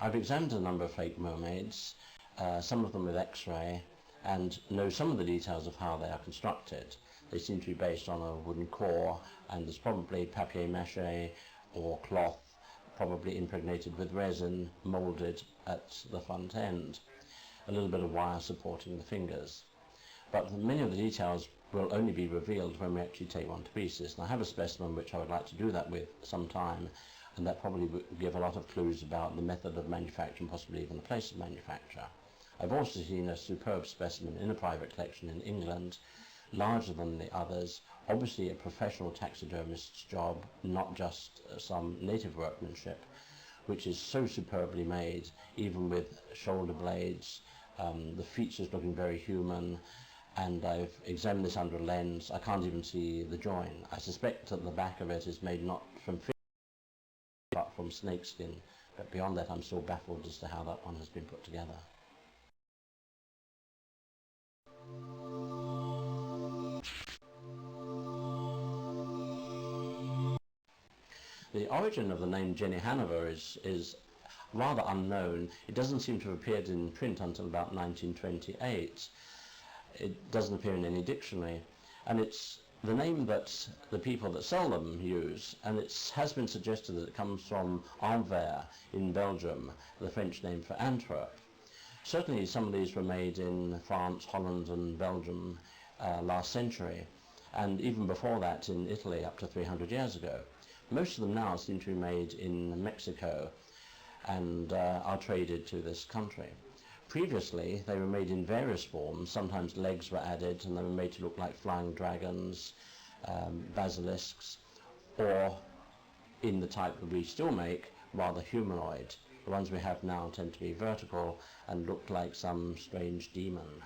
I've examined a number of fake mermaids, some of them with X-ray, and know some of the details of how they are constructed. They seem to be based on a wooden core, and there's probably papier-mâché or cloth, probably impregnated with resin, moulded at the front end. A little bit of wire supporting the fingers. But many of the details will only be revealed when we actually take one to pieces. And I have a specimen which I would like to do that with sometime, and that probably will give a lot of clues about the method of manufacture and possibly even the place of manufacture. I've also seen a superb specimen in a private collection in England, larger than the others, obviously a professional taxidermist's job, not just some native workmanship, which is so superbly made, even with shoulder blades, the features looking very human, and I've examined this under a lens. I can't even see the join. I suspect that the back of it is made not from fish, but from snakeskin, but beyond that I'm still baffled as to how that one has been put together. The origin of the name Jenny Hanover is rather unknown. It doesn't seem to have appeared in print until about 1928. It doesn't appear in any dictionary, and it's the name that the people that sell them use, and it has been suggested that it comes from Anvers in Belgium, the French name for Antwerp. Certainly some of these were made in France, Holland and Belgium last century, and even before that in Italy up to 300 years ago. Most of them now seem to be made in Mexico and are traded to this country. Previously they were made in various forms. Sometimes legs were added and they were made to look like flying dragons, basilisks, or in the type that we still make, rather humanoid. The ones we have now tend to be vertical and look like some strange demon.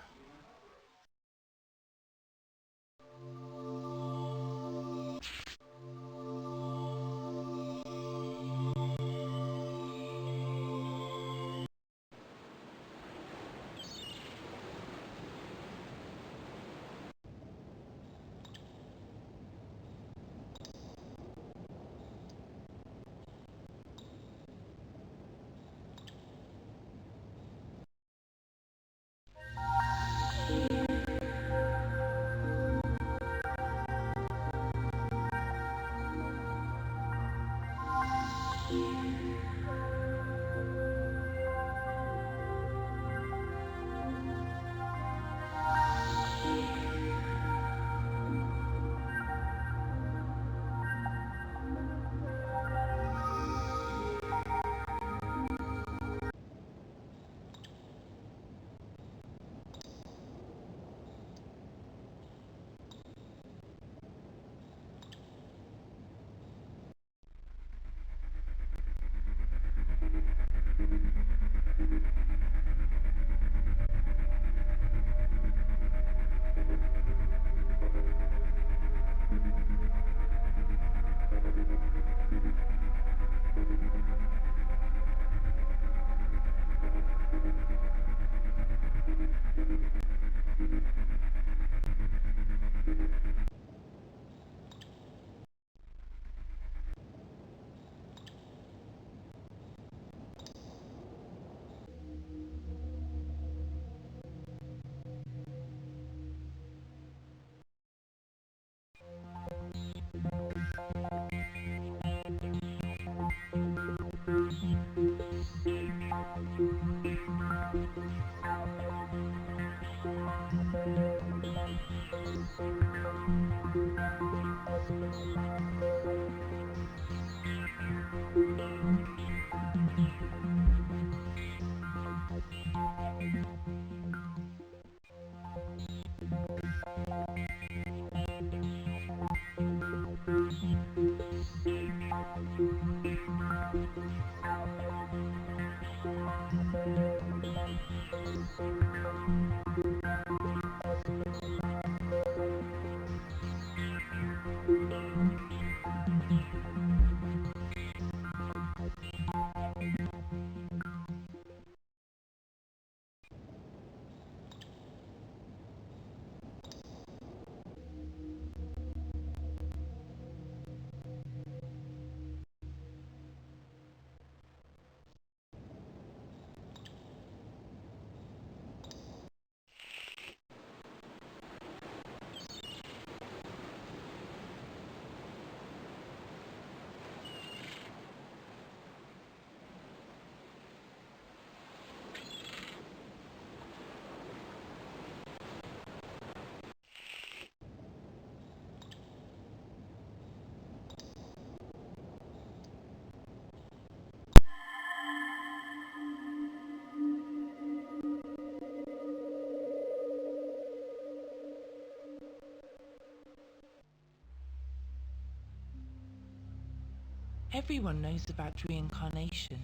Everyone knows about reincarnation,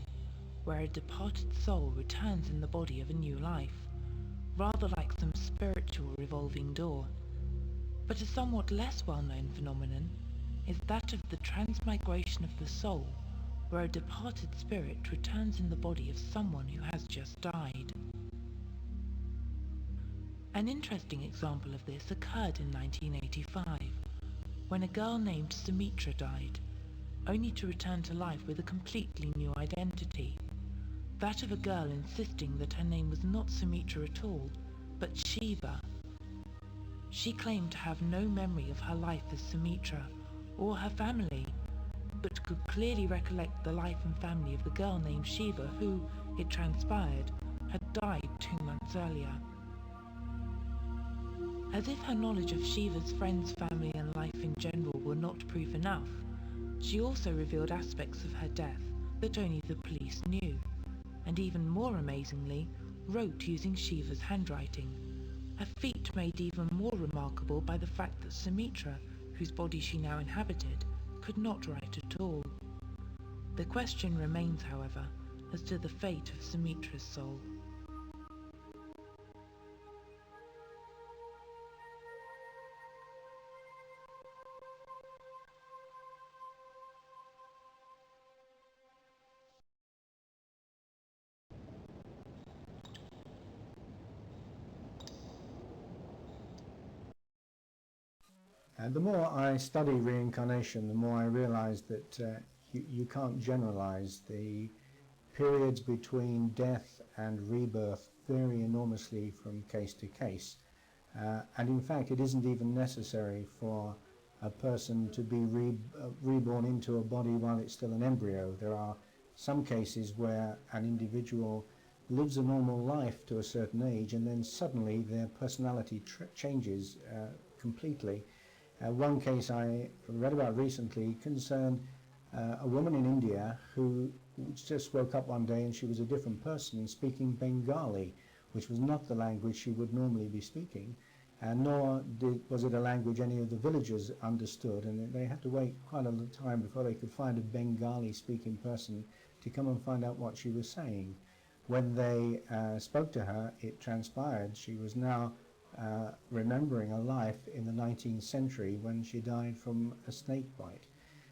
where a departed soul returns in the body of a new life, rather like some spiritual revolving door. But a somewhat less well-known phenomenon is that of the transmigration of the soul, where a departed spirit returns in the body of someone who has just died. An interesting example of this occurred in 1985, when a girl named Sumitra died, only to return to life with a completely new identity, that of a girl insisting that her name was not Sumitra at all, but Shiva. She claimed to have no memory of her life as Sumitra or her family, but could clearly recollect the life and family of the girl named Shiva who, it transpired, had died 2 months earlier. As if her knowledge of Shiva's friends, family and life in general were not proof enough, she also revealed aspects of her death that only the police knew, and even more amazingly, wrote using Shiva's handwriting, a feat made even more remarkable by the fact that Sumitra, whose body she now inhabited, could not write at all. The question remains, however, as to the fate of Sumitra's soul. And the more I study reincarnation, the more I realize that you can't generalize. The periods between death and rebirth vary enormously from case to case. And in fact, it isn't even necessary for a person to be reborn into a body while it's still an embryo. There are some cases where an individual lives a normal life to a certain age and then suddenly their personality changes completely. One case I read about recently concerned a woman in India who just woke up one day and she was a different person speaking Bengali, which was not the language she would normally be speaking, and nor was it a language any of the villagers understood, and they had to wait quite a long time before they could find a Bengali speaking person to come and find out what she was saying. When they spoke to her, it transpired she was now remembering a life in the 19th century when she died from a snake bite.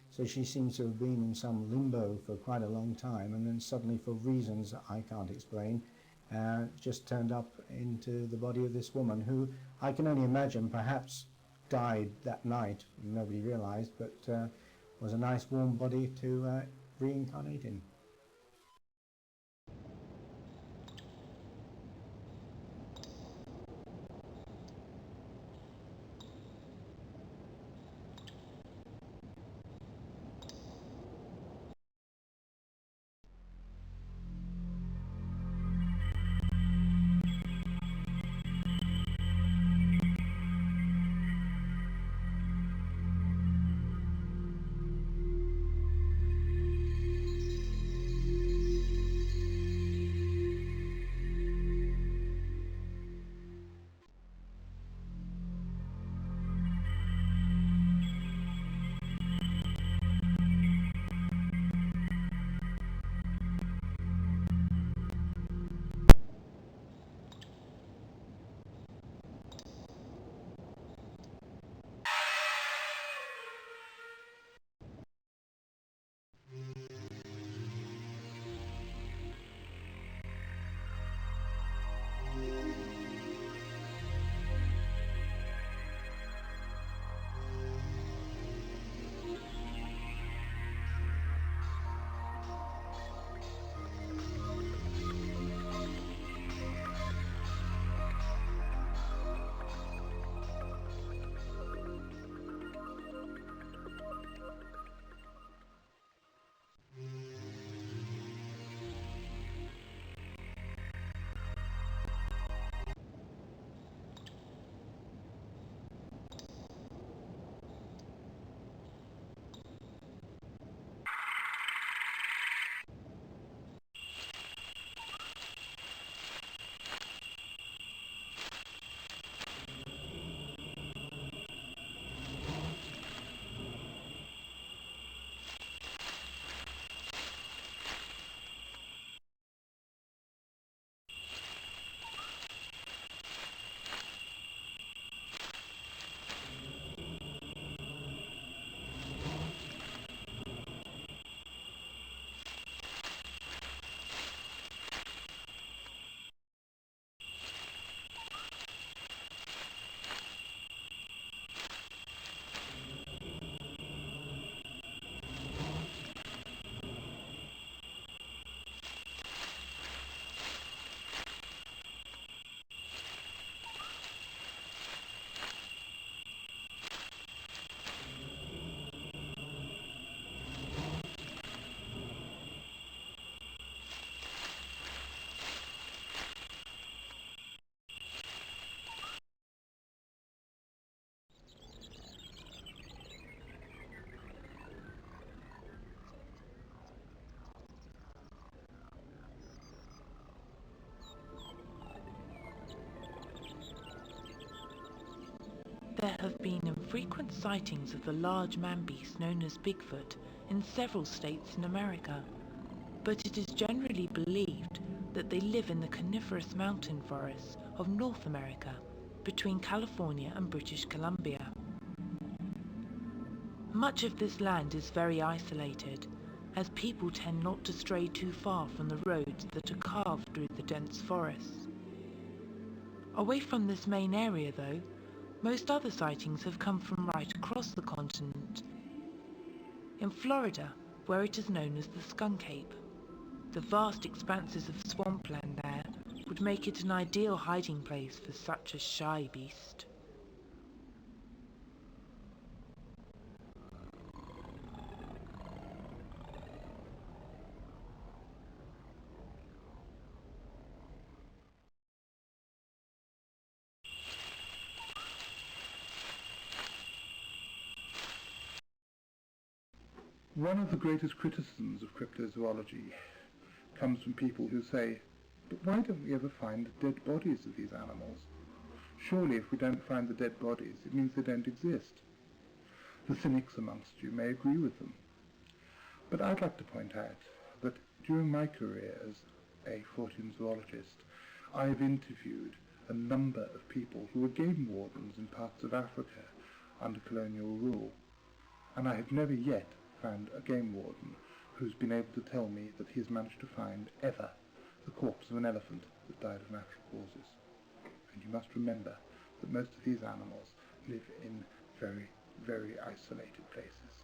So she seems to have been in some limbo for quite a long time, and then suddenly, for reasons I can't explain, just turned up into the body of this woman who I can only imagine perhaps died that night, nobody realized, but was a nice warm body to reincarnate in. There have been infrequent sightings of the large man-beast known as Bigfoot in several states in America, but it is generally believed that they live in the coniferous mountain forests of North America, between California and British Columbia. Much of this land is very isolated, as people tend not to stray too far from the roads that are carved through the dense forests. Away from this main area though, most other sightings have come from right across the continent. In Florida, where it is known as the Skunk Ape, the vast expanses of swampland there would make it an ideal hiding place for such a shy beast. One of the greatest criticisms of cryptozoology comes from people who say, but why don't we ever find dead bodies of these animals? Surely if we don't find the dead bodies, it means they don't exist. The cynics amongst you may agree with them. But I'd like to point out that during my career as a Fortean zoologist, I have interviewed a number of people who were game wardens in parts of Africa under colonial rule, and I have never yet found a game warden who's been able to tell me that he has managed to find ever the corpse of an elephant that died of natural causes. And you must remember that most of these animals live in very, very isolated places.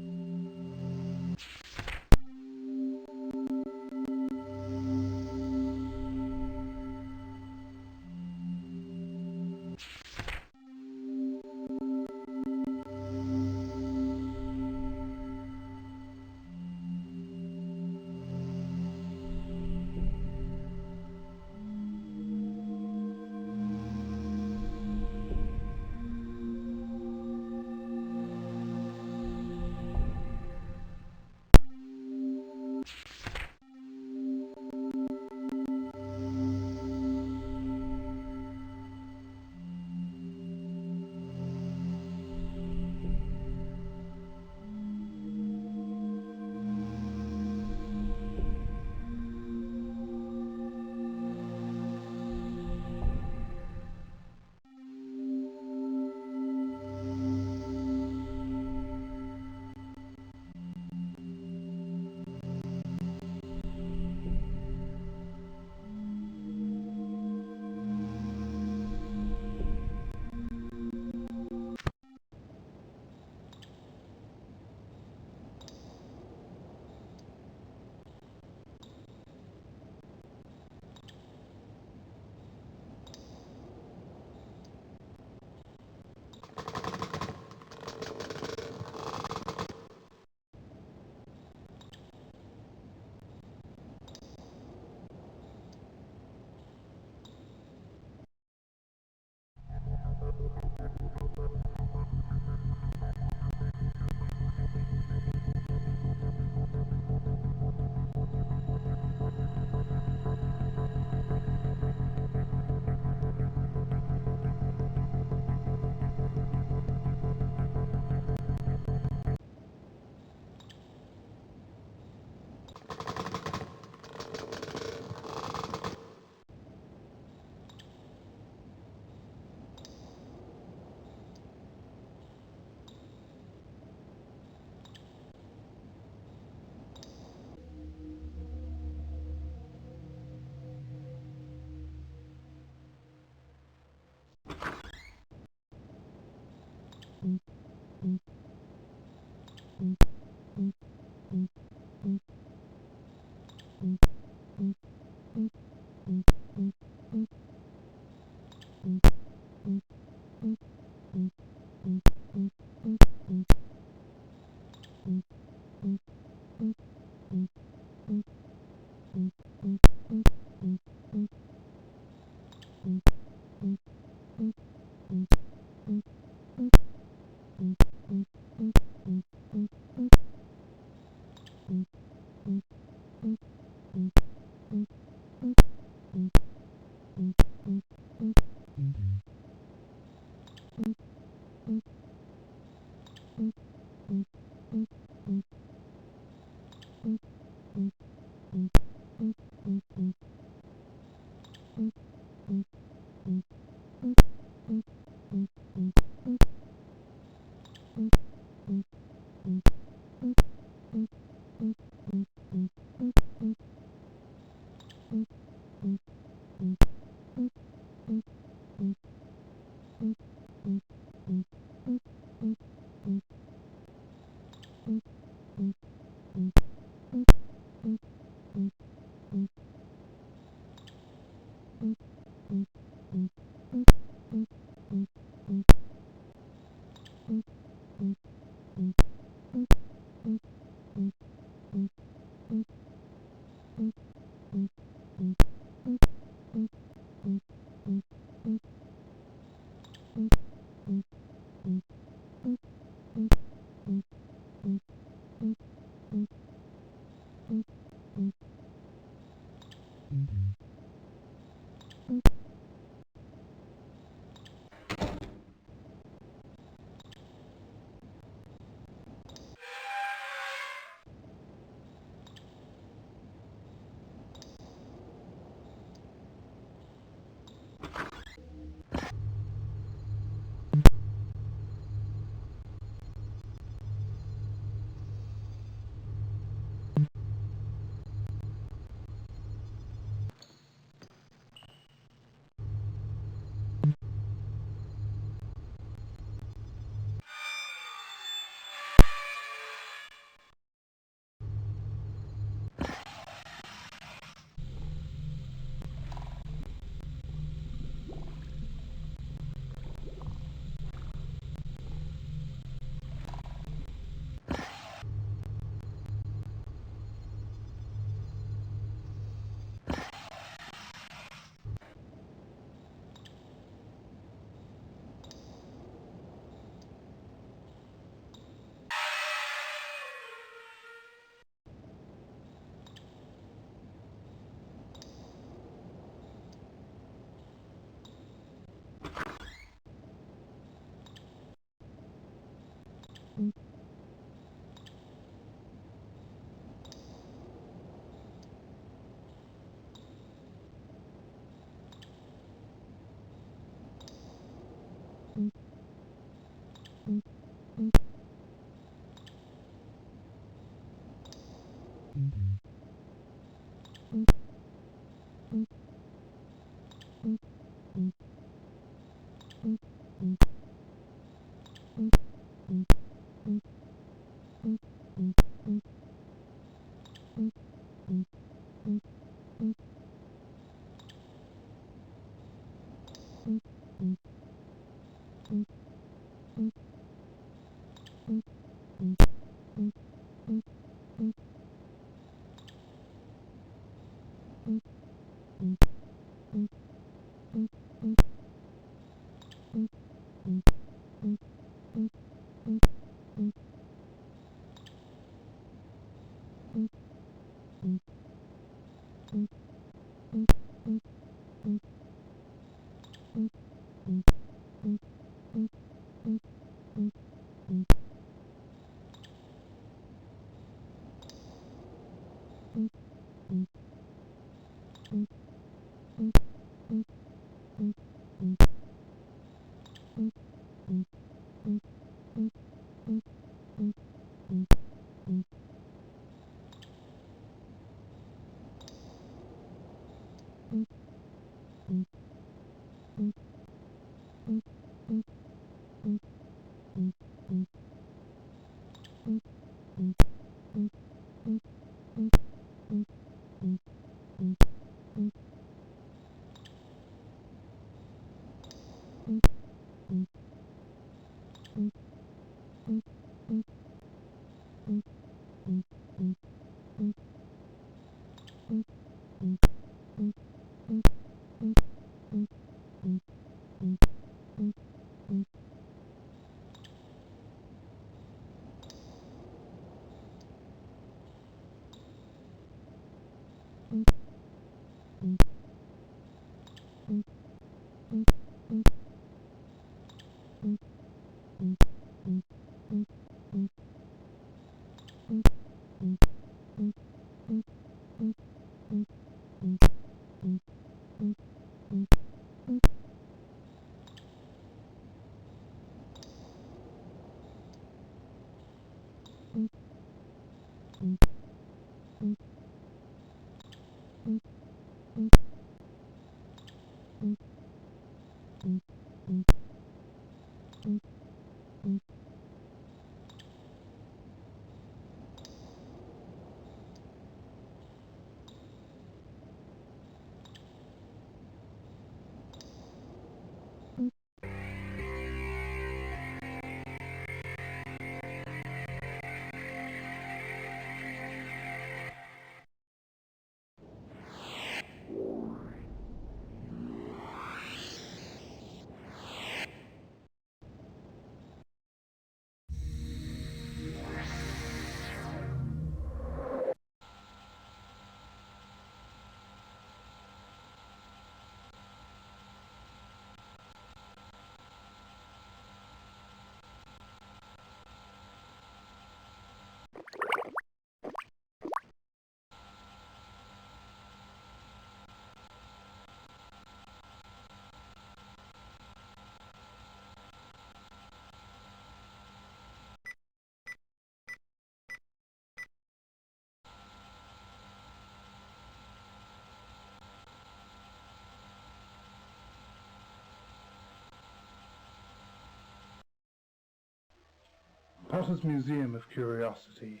Potter's Museum of Curiosity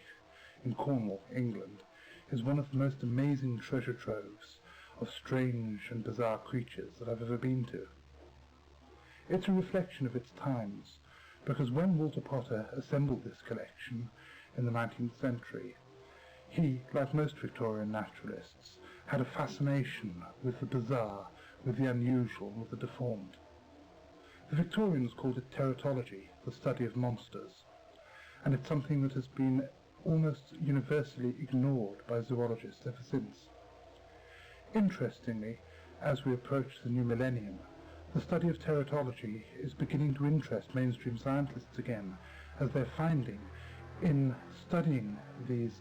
in Cornwall, England, is one of the most amazing treasure troves of strange and bizarre creatures that I've ever been to. It's a reflection of its times, because when Walter Potter assembled this collection in the 19th century, he, like most Victorian naturalists, had a fascination with the bizarre, with the unusual, with the deformed. The Victorians called it teratology, the study of monsters, and it's something that has been almost universally ignored by zoologists ever since. Interestingly, as we approach the new millennium, the study of teratology is beginning to interest mainstream scientists again, as they're finding, in studying these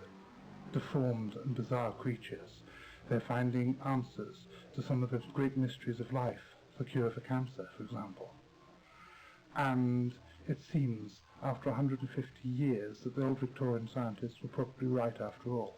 deformed and bizarre creatures, they're finding answers to some of the great mysteries of life, the cure for cancer, for example. And it seems, after 150 years, that the old Victorian scientists were probably right after all.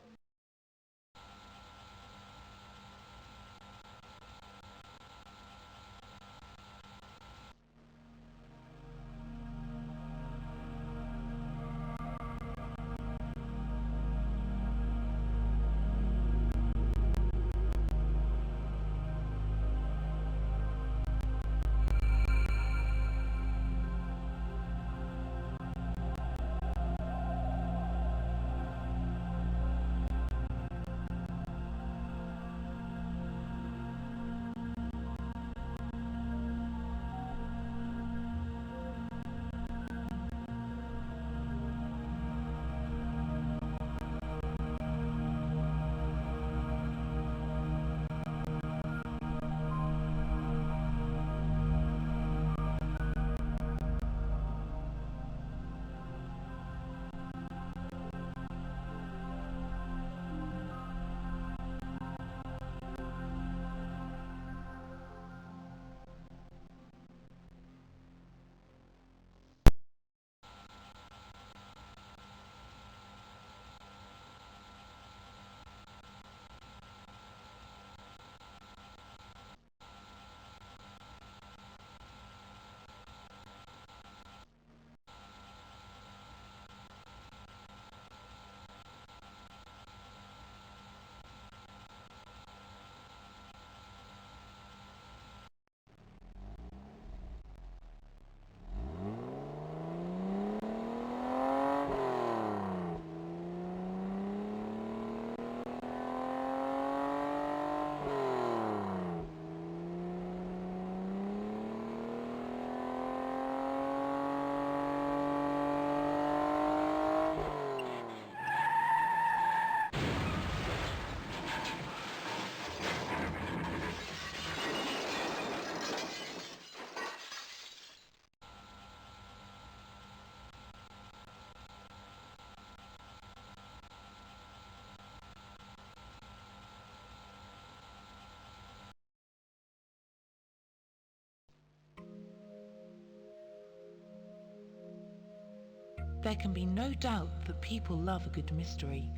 There can be no doubt that people love a good mystery.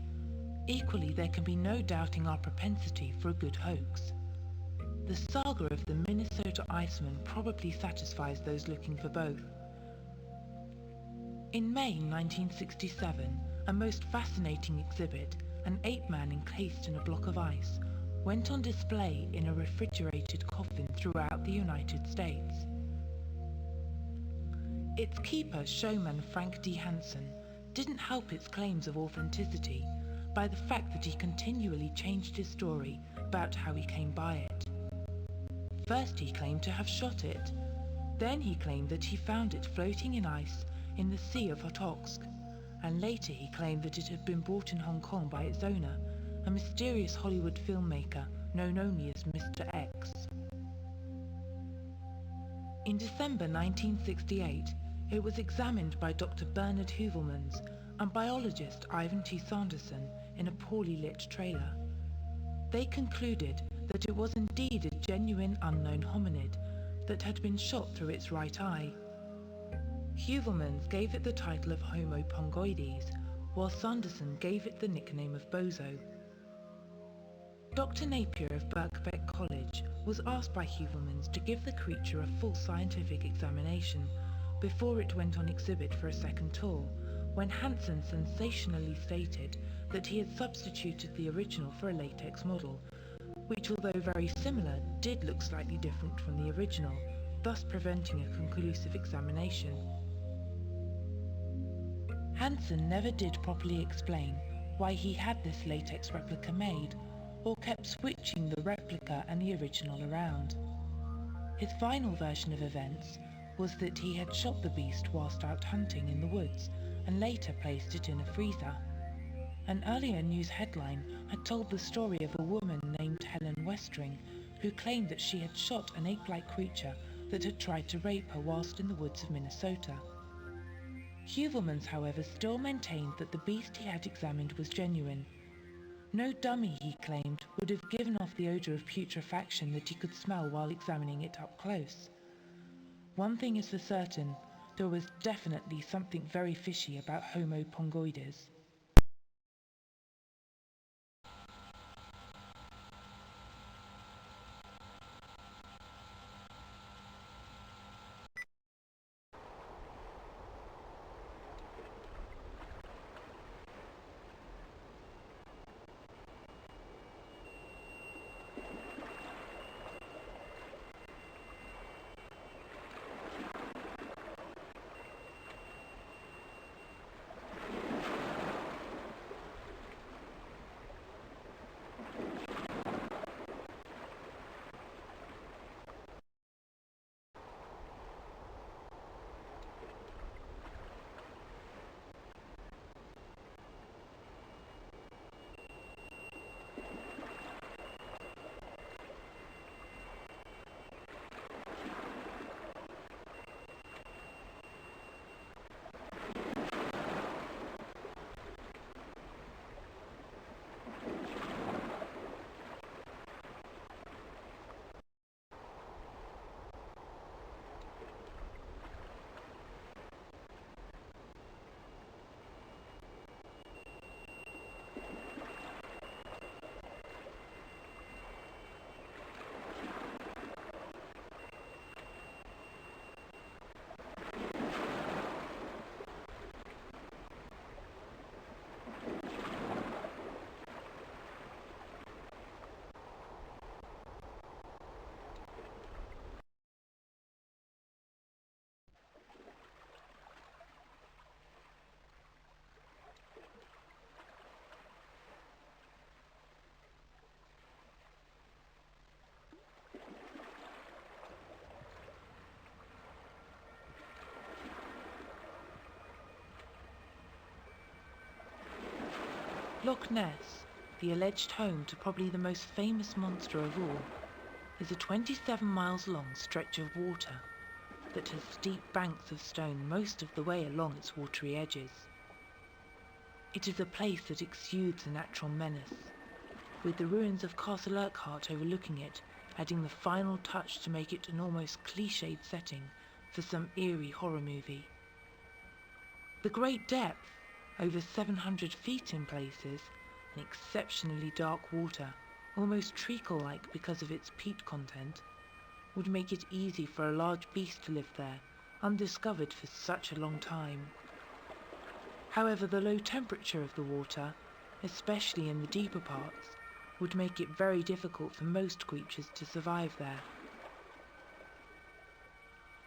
Equally, there can be no doubting our propensity for a good hoax. The saga saga of the Minnesota Iceman probably satisfies those looking for both. In May 1967, a most fascinating exhibit, an ape-man encased in a block of ice, went on display in a refrigerated coffin throughout the United States. Its keeper, showman Frank D. Hansen, didn't help its claims of authenticity by the fact that he continually changed his story about how he came by it. First he claimed to have shot it, then he claimed that he found it floating in ice in the Sea of Okhotsk, and later he claimed that it had been brought in Hong Kong by its owner, a mysterious Hollywood filmmaker known only as Mr. X. In December 1968, it was examined by Dr. Bernard Heuvelmans and biologist Ivan T. Sanderson in a poorly lit trailer. They concluded that it was indeed a genuine unknown hominid that had been shot through its right eye. Heuvelmans gave it the title of Homo pongoides, while Sanderson gave it the nickname of Bozo. Dr. Napier of Birkbeck College was asked by Heuvelmans to give the creature a full scientific examination before it went on exhibit for a second tour, when Hansen sensationally stated that he had substituted the original for a latex model, which, although very similar, did look slightly different from the original, thus preventing a conclusive examination. Hansen never did properly explain why he had this latex replica made, or kept switching the replica and the original around. His final version of events was that he had shot the beast whilst out hunting in the woods and later placed it in a freezer. An earlier news headline had told the story of a woman named Helen Westring who claimed that she had shot an ape-like creature that had tried to rape her whilst in the woods of Minnesota. Heuvelmans, however, still maintained that the beast he had examined was genuine. No dummy, he claimed, would have given off the odour of putrefaction that he could smell while examining it up close. One thing is for certain, there was definitely something very fishy about Homo pongoides. Loch Ness, the alleged home to probably the most famous monster of all, is a 27 miles long stretch of water that has steep banks of stone most of the way along its watery edges. It is a place that exudes a natural menace, with the ruins of Castle Urquhart overlooking it, adding the final touch to make it an almost cliched setting for some eerie horror movie. The great depth, over 700 feet in places, and exceptionally dark water, almost treacle-like because of its peat content, would make it easy for a large beast to live there, undiscovered for such a long time. However, the low temperature of the water, especially in the deeper parts, would make it very difficult for most creatures to survive there.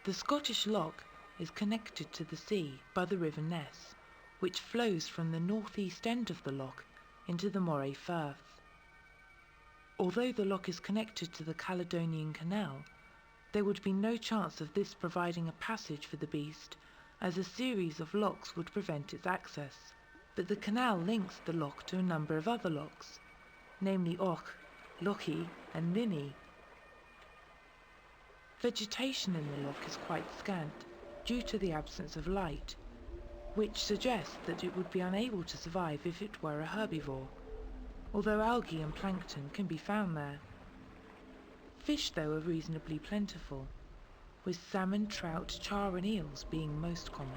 The Scottish Loch is connected to the sea by the River Ness, which flows from the northeast end of the loch into the Moray Firth. Although the loch is connected to the Caledonian Canal, there would be no chance of this providing a passage for the beast, as a series of lochs would prevent its access. But the canal links the loch to a number of other lochs, namely Och, Lochie and Ninny. Vegetation in the loch is quite scant due to the absence of light, which suggests that it would be unable to survive if it were a herbivore, although algae and plankton can be found there. Fish, though, are reasonably plentiful, with salmon, trout, char and eels being most common.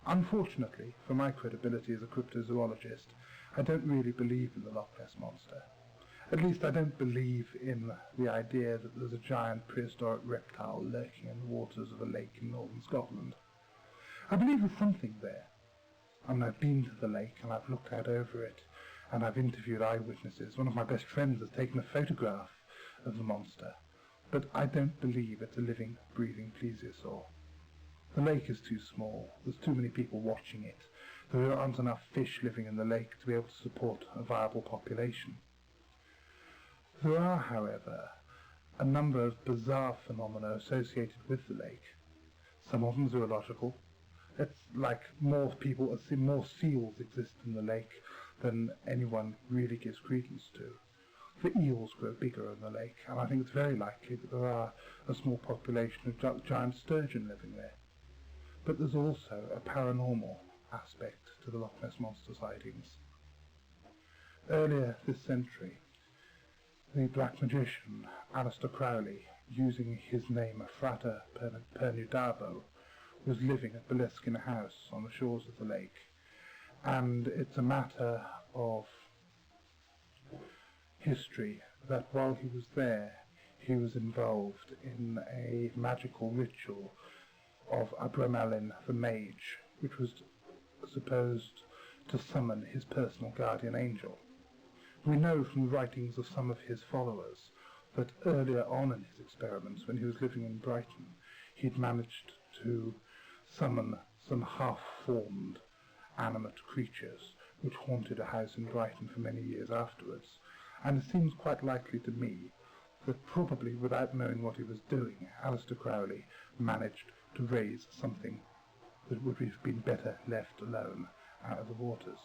Unfortunately, for my credibility as a cryptozoologist, I don't really believe in the Loch Ness Monster. At least I don't believe in the idea that there's a giant prehistoric reptile lurking in the waters of a lake in northern Scotland. I believe there's something there. I mean, I've been to the lake and I've looked out over it and I've interviewed eyewitnesses. One of my best friends has taken a photograph of the monster, but I don't believe it's a living, breathing plesiosaur. The lake is too small, there's too many people watching it, there aren't enough fish living in the lake to be able to support a viable population. There are, however, a number of bizarre phenomena associated with the lake. Some of them zoological. It's like more seals exist in the lake than anyone really gives credence to. The eels grow bigger in the lake, and I think it's very likely that there are a small population of giant sturgeon living there. But there's also a paranormal aspect to the Loch Ness Monster sightings. Earlier this century, the black magician Aleister Crowley, using his name Frata Pernudavo, was living at Beliskin House on the shores of the lake, and it's a matter of history that while he was there, he was involved in a magical ritual of Abramelin the Mage, which was supposed to summon his personal guardian angel. We know from the writings of some of his followers that earlier on in his experiments, when he was living in Brighton, he'd managed to summon some half-formed animate creatures which haunted a house in Brighton for many years afterwards. And it seems quite likely to me that probably without knowing what he was doing, Aleister Crowley managed to raise something that would have been better left alone out of the waters.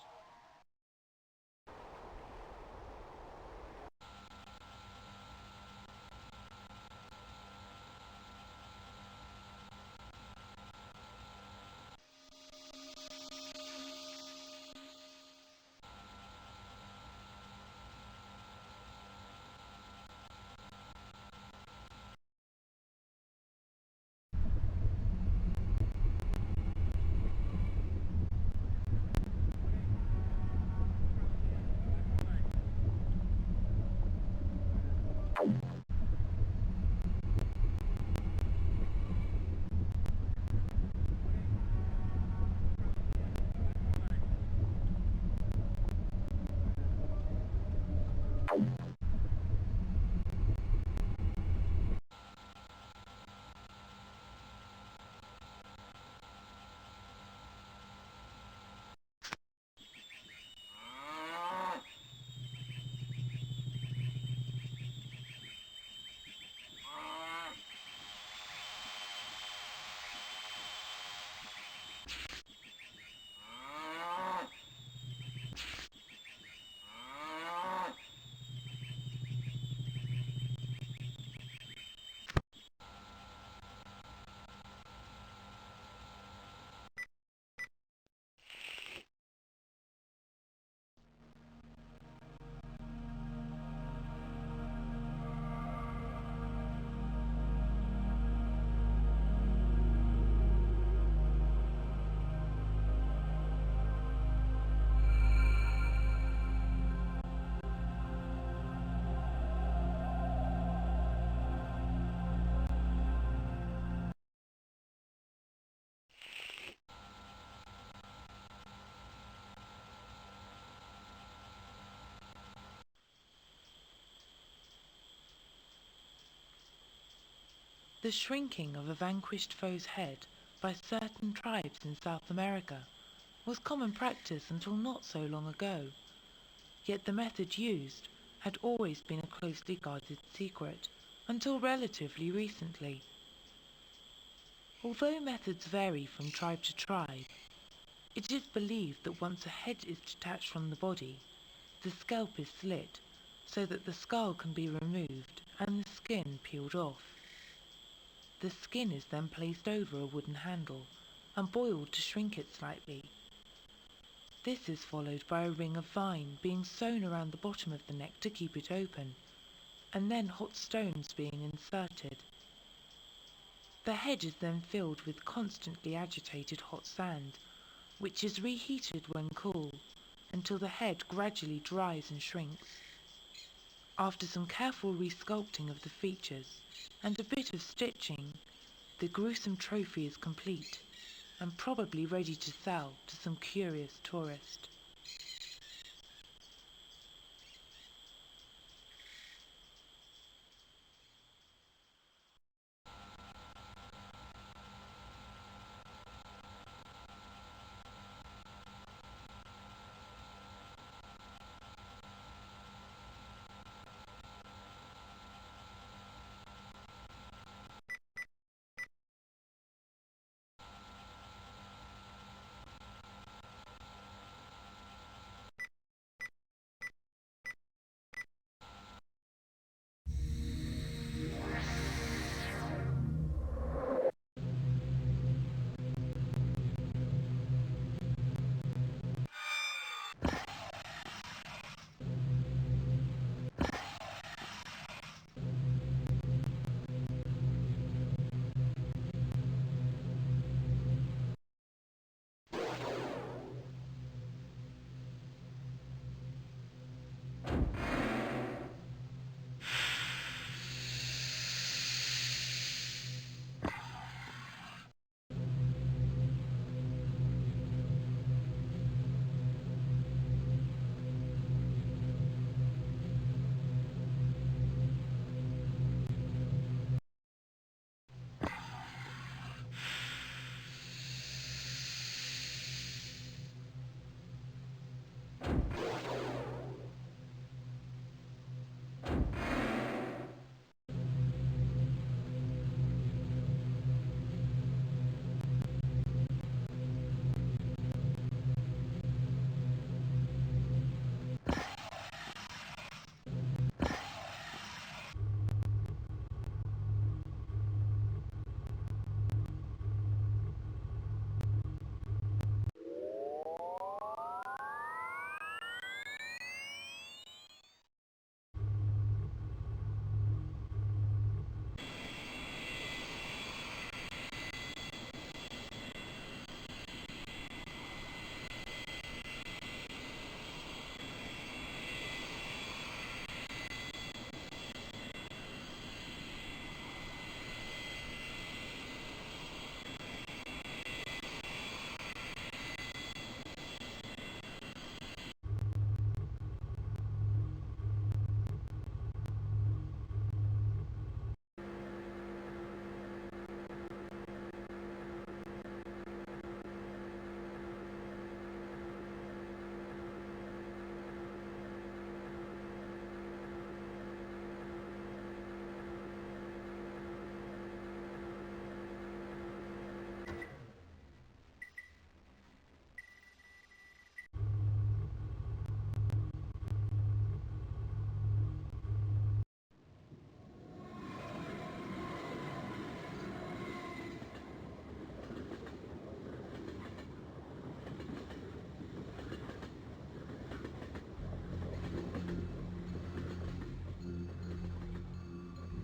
The shrinking of a vanquished foe's head by certain tribes in South America was common practice until not so long ago, yet the method used had always been a closely guarded secret until relatively recently. Although methods vary from tribe to tribe, it is believed that once a head is detached from the body, the scalp is slit so that the skull can be removed and the skin peeled off. The skin is then placed over a wooden handle and boiled to shrink it slightly. This is followed by a ring of vine being sewn around the bottom of the neck to keep it open, and then hot stones being inserted. The head is then filled with constantly agitated hot sand, which is reheated when cool, until the head gradually dries and shrinks. After some careful resculpting of the features and a bit of stitching, the gruesome trophy is complete and probably ready to sell to some curious tourist.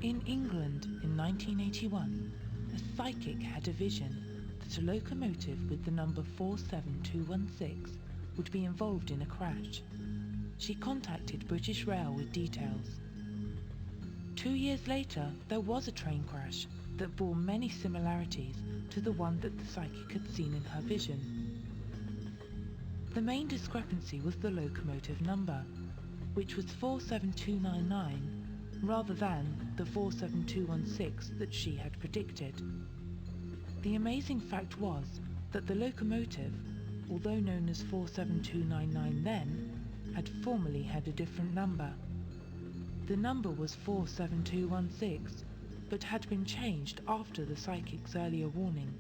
In England in 1981, a psychic had a vision that a locomotive with the number 47216 would be involved in a crash. She contacted British Rail with details. 2 years later, there was a train crash that bore many similarities to the one that the psychic had seen in her vision. The main discrepancy was the locomotive number, which was 47299, rather than the 47216 that she had predicted. The amazing fact was that the locomotive, although known as 47299 then, had formerly had a different number. The number was 47216, but had been changed after the psychic's earlier warning.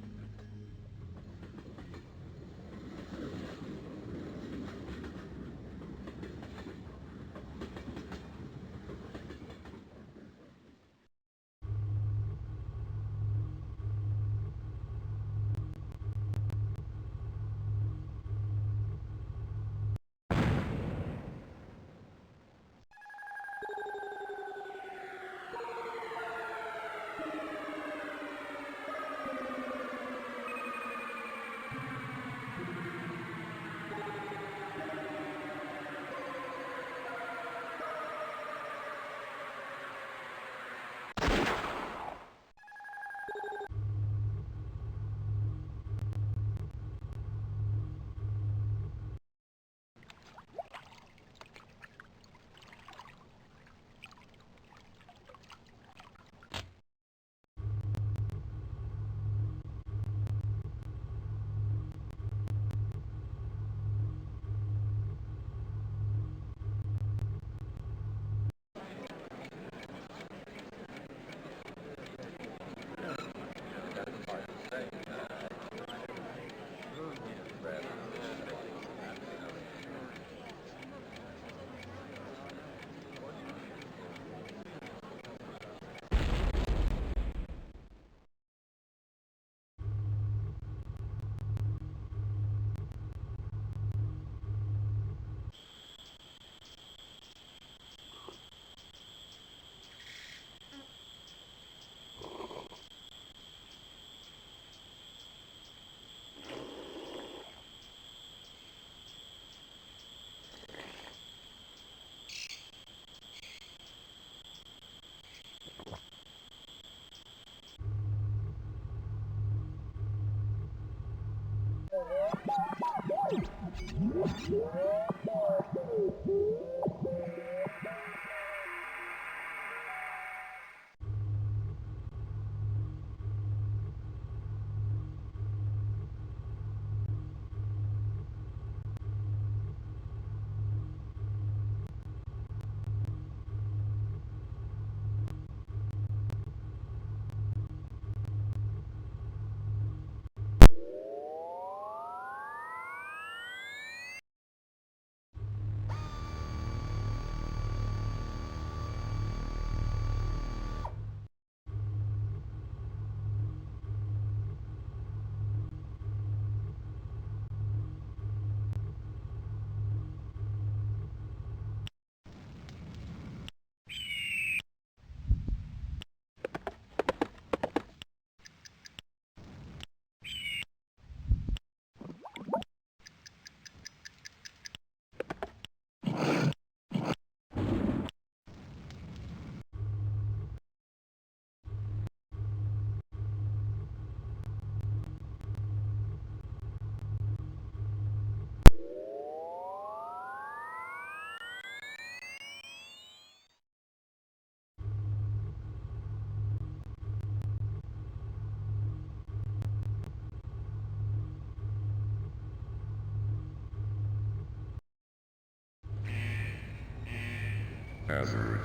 Hazard.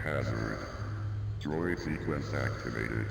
Hazard. Droid sequence activated.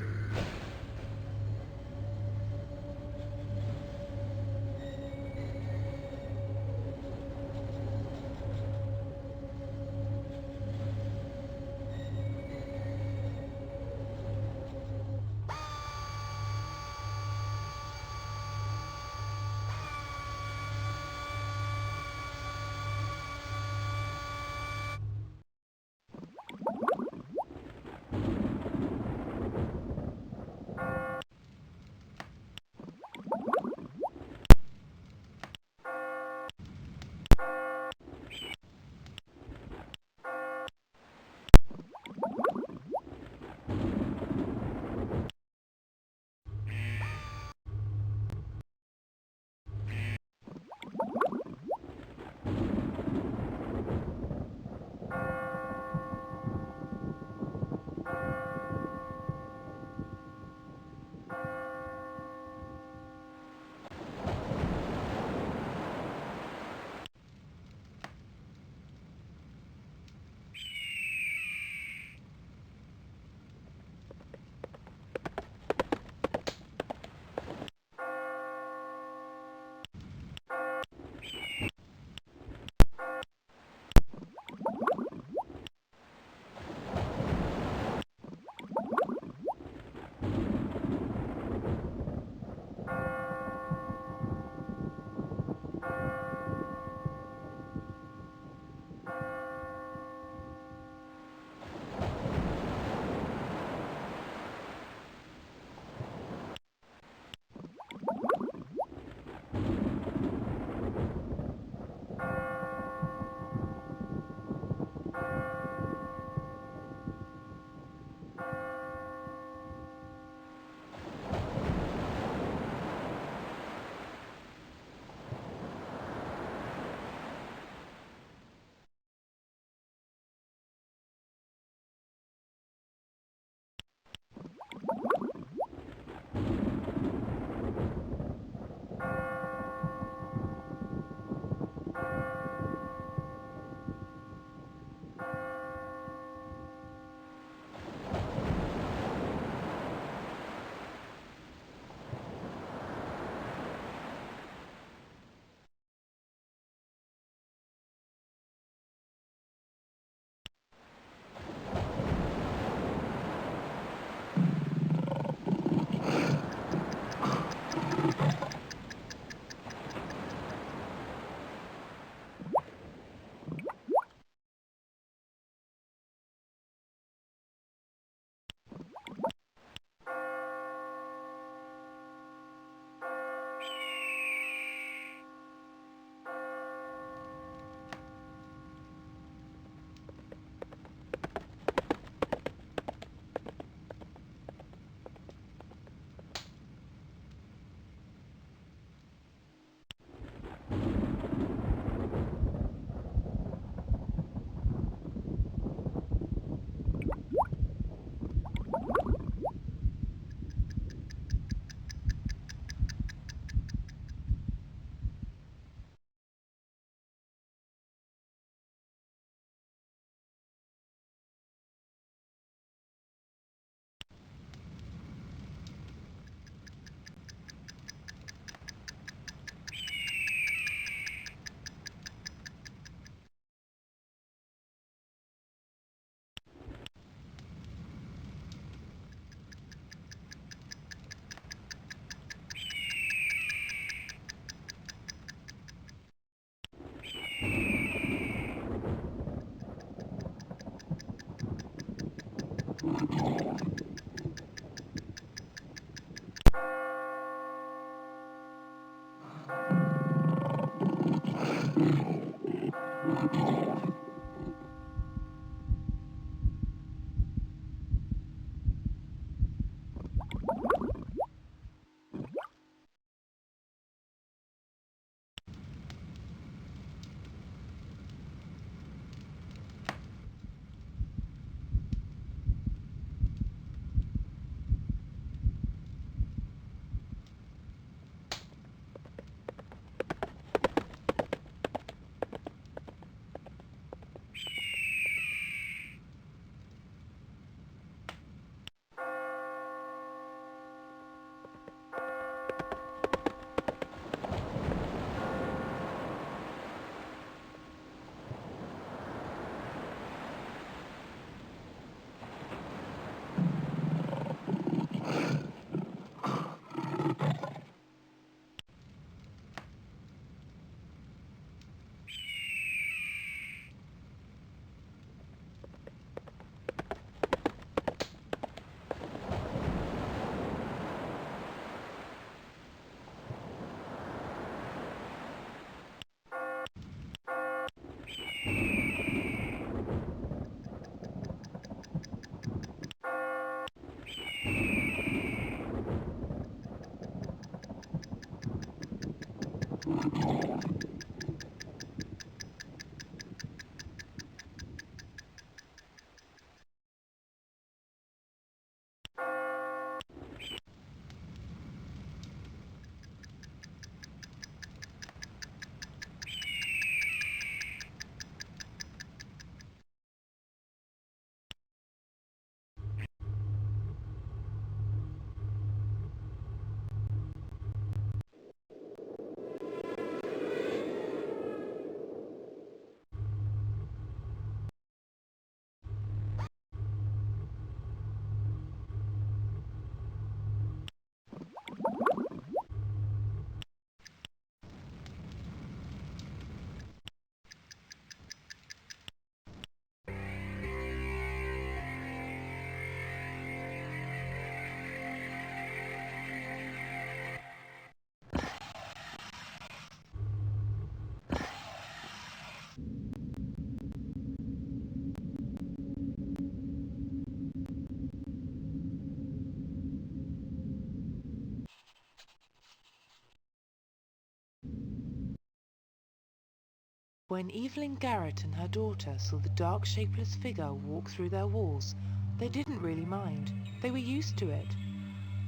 When Evelyn Garrett and her daughter saw the dark, shapeless figure walk through their walls, they didn't really mind. They were used to it.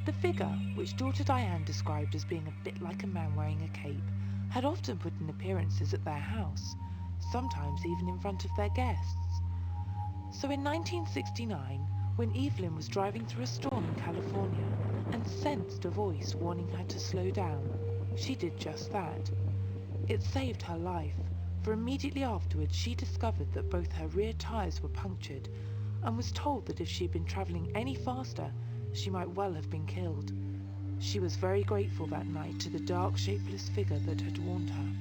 The figure, which daughter Diane described as being a bit like a man wearing a cape, had often put in appearances at their house, sometimes even in front of their guests. So in 1969, when Evelyn was driving through a storm in California and sensed a voice warning her to slow down, she did just that. It saved her life, for immediately afterwards she discovered that both her rear tyres were punctured and was told that if she had been travelling any faster, she might well have been killed. She was very grateful that night to the dark, shapeless figure that had warned her.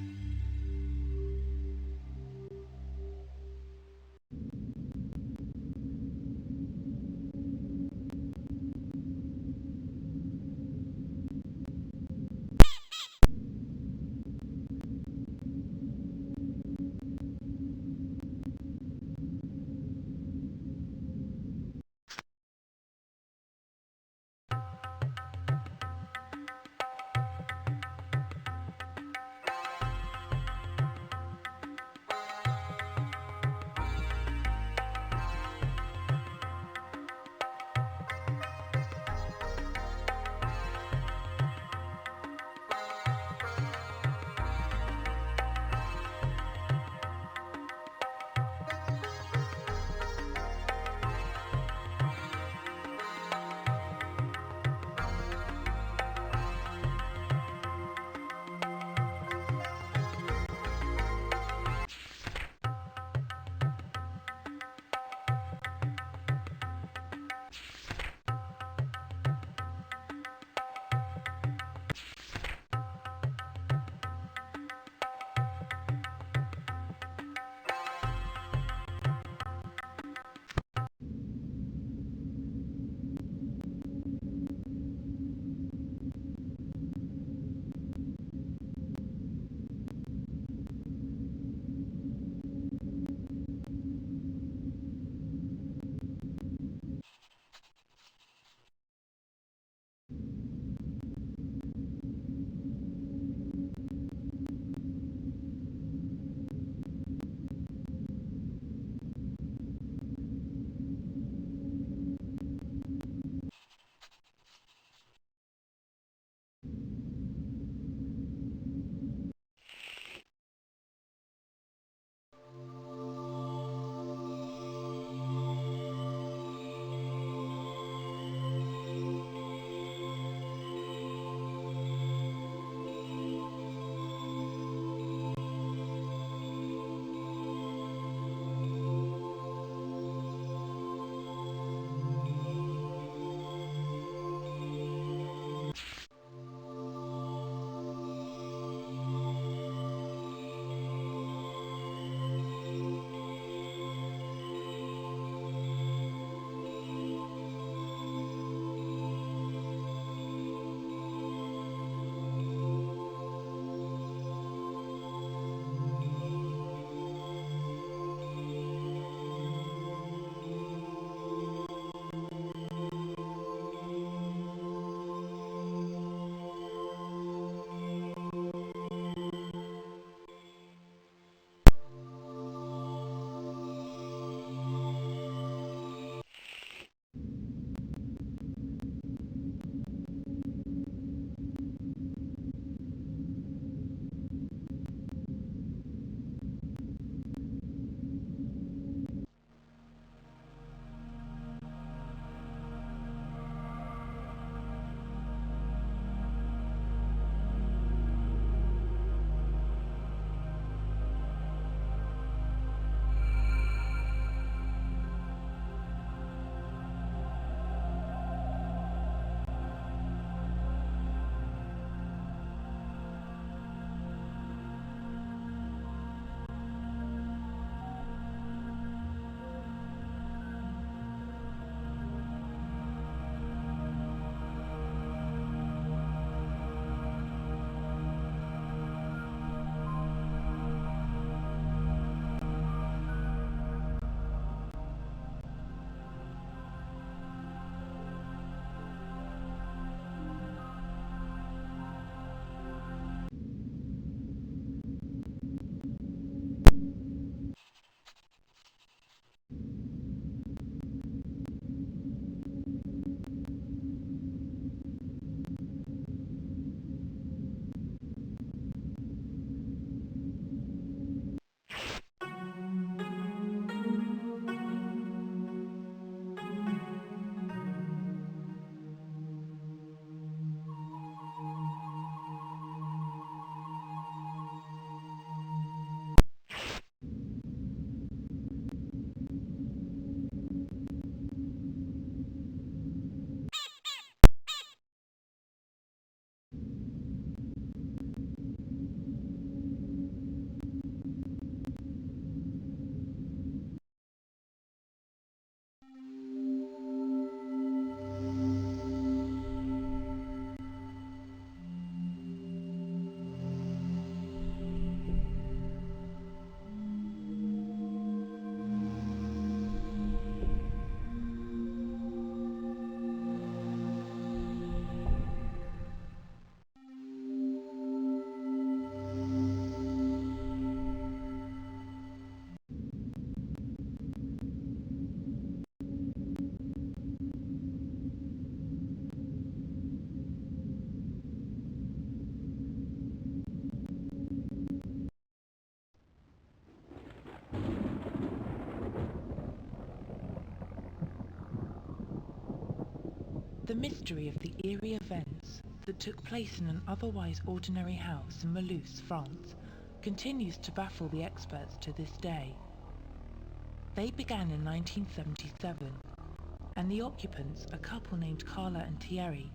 The mystery of the eerie events that took place in an otherwise ordinary house in Mulhouse, France, continues to baffle the experts to this day. They began in 1977, and the occupants, a couple named Carla and Thierry,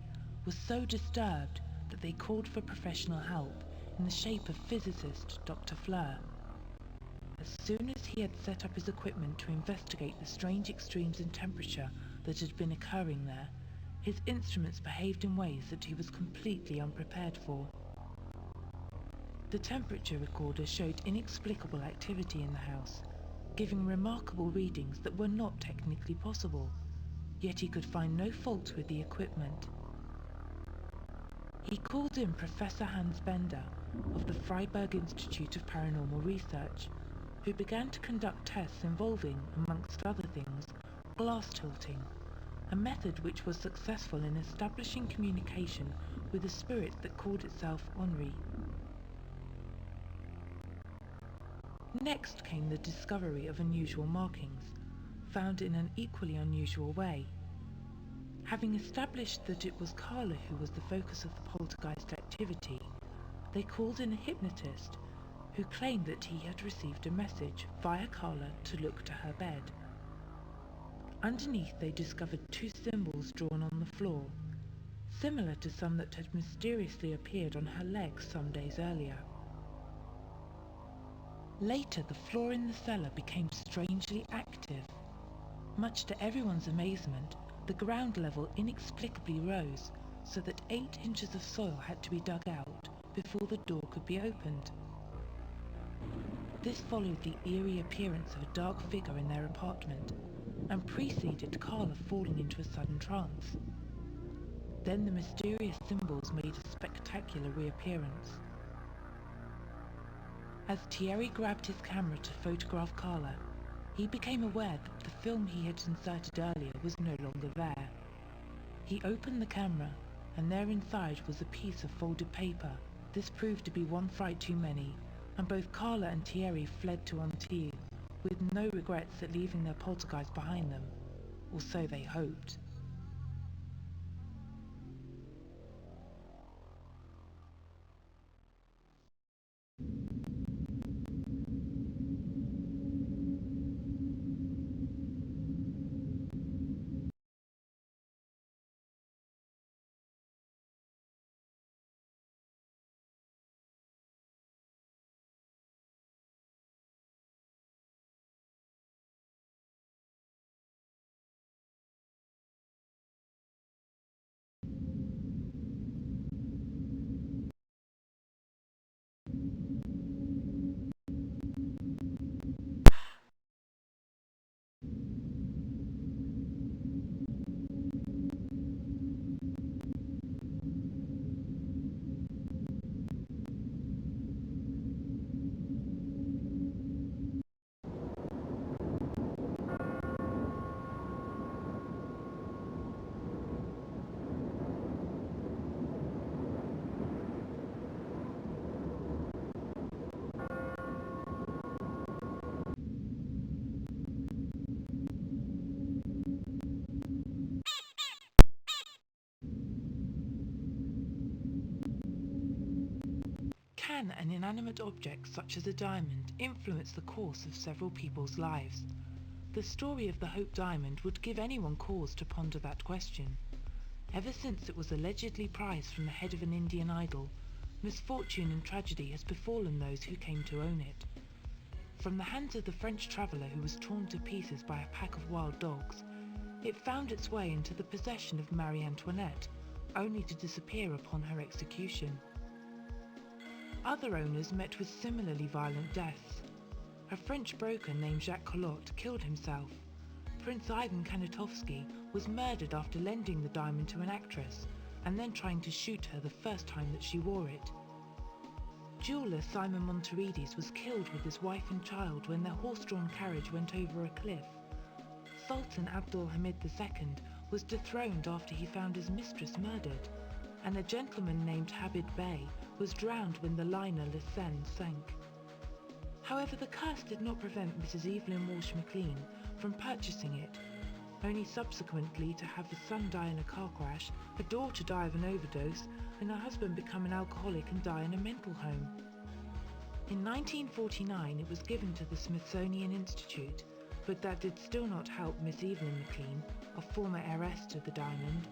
were so disturbed that they called for professional help in the shape of physicist Dr. Fleur. As soon as he had set up his equipment to investigate the strange extremes in temperature that had been occurring there, his instruments behaved in ways that he was completely unprepared for. The temperature recorder showed inexplicable activity in the house, giving remarkable readings that were not technically possible, yet he could find no fault with the equipment. He called in Professor Hans Bender of the Freiburg Institute of Paranormal Research, who began to conduct tests involving, amongst other things, glass tilting, a method which was successful in establishing communication with a spirit that called itself Henri. Next came the discovery of unusual markings, found in an equally unusual way. Having established that it was Carla who was the focus of the poltergeist activity, they called in a hypnotist who claimed that he had received a message via Carla to look to her bed. Underneath they discovered two symbols drawn on the floor, similar to some that had mysteriously appeared on her legs some days earlier. Later, the floor in the cellar became strangely active. Much to everyone's amazement, the ground level inexplicably rose, so that 8 inches of soil had to be dug out before the door could be opened. This followed the eerie appearance of a dark figure in their apartment, and preceded Carla falling into a sudden trance. Then the mysterious symbols made a spectacular reappearance. As Thierry grabbed his camera to photograph Carla, he became aware that the film he had inserted earlier was no longer there. He opened the camera, and there inside was a piece of folded paper. This proved to be one fright too many, and both Carla and Thierry fled to Antibes, with no regrets at leaving their poltergeist behind them, or so they hoped. Can an inanimate object such as a diamond influence the course of several people's lives? The story of the Hope Diamond would give anyone cause to ponder that question. Ever since it was allegedly prized from the head of an Indian idol, misfortune and tragedy has befallen those who came to own it. From the hands of the French traveller who was torn to pieces by a pack of wild dogs, it found its way into the possession of Marie Antoinette, only to disappear upon her execution. Other owners met with similarly violent deaths. A French broker named Jacques Collot killed himself. Prince Ivan Kanitovsky was murdered after lending the diamond to an actress and then trying to shoot her the first time that she wore it. Jeweller Simon Monterides was killed with his wife and child when their horse-drawn carriage went over a cliff. Sultan Abdul Hamid II was dethroned after he found his mistress murdered, and a gentleman named Habib Bey was drowned when the liner Le Seine sank. However, the curse did not prevent Mrs. Evelyn Walsh McLean from purchasing it, only subsequently to have his son die in a car crash, her daughter die of an overdose, and her husband become an alcoholic and die in a mental home. In 1949 it was given to the Smithsonian Institute, but that did still not help Miss Evelyn McLean, a former heiress to the diamond.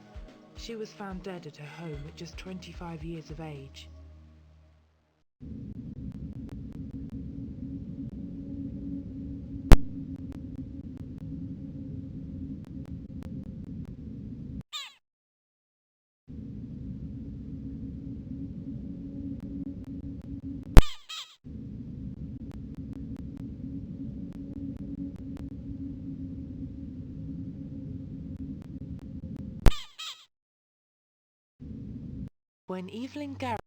She was found dead at her home at just 25 years of age. When Evelyn Garrett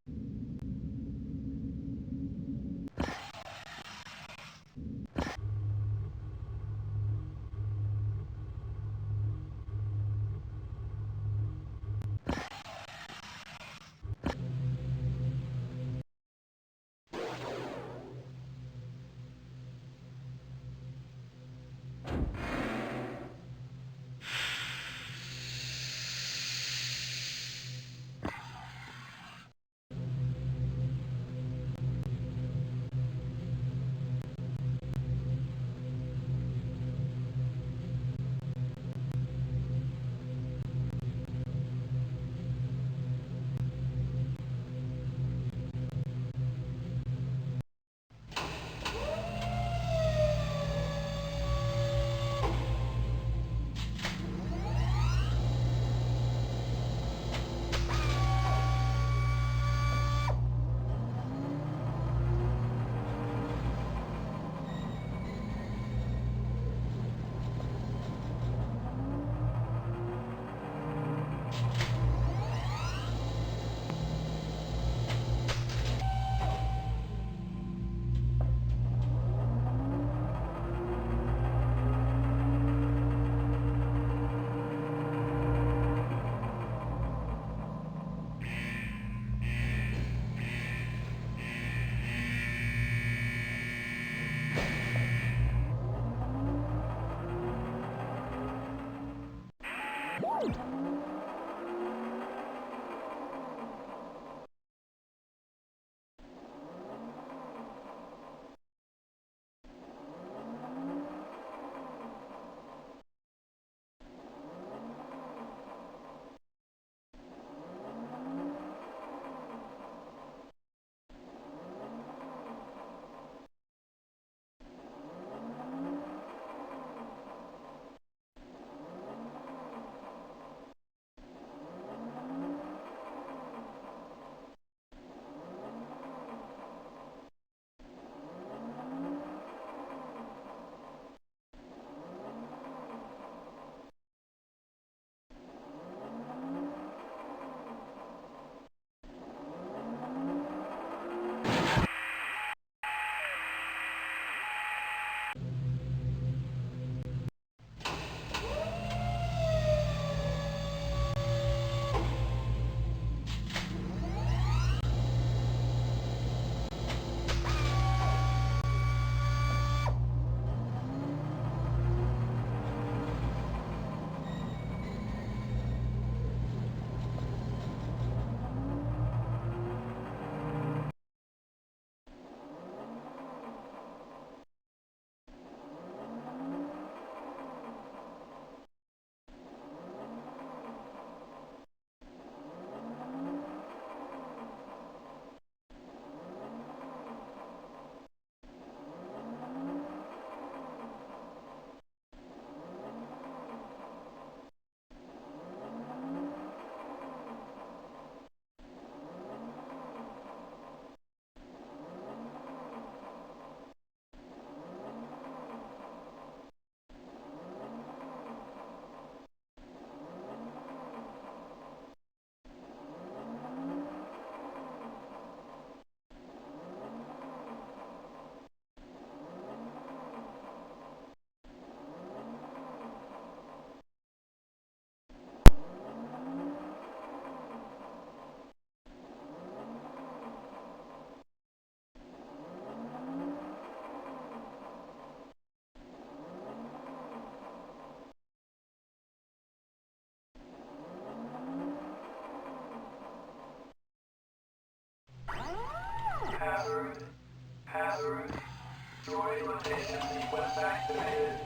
teleportation sequence activated.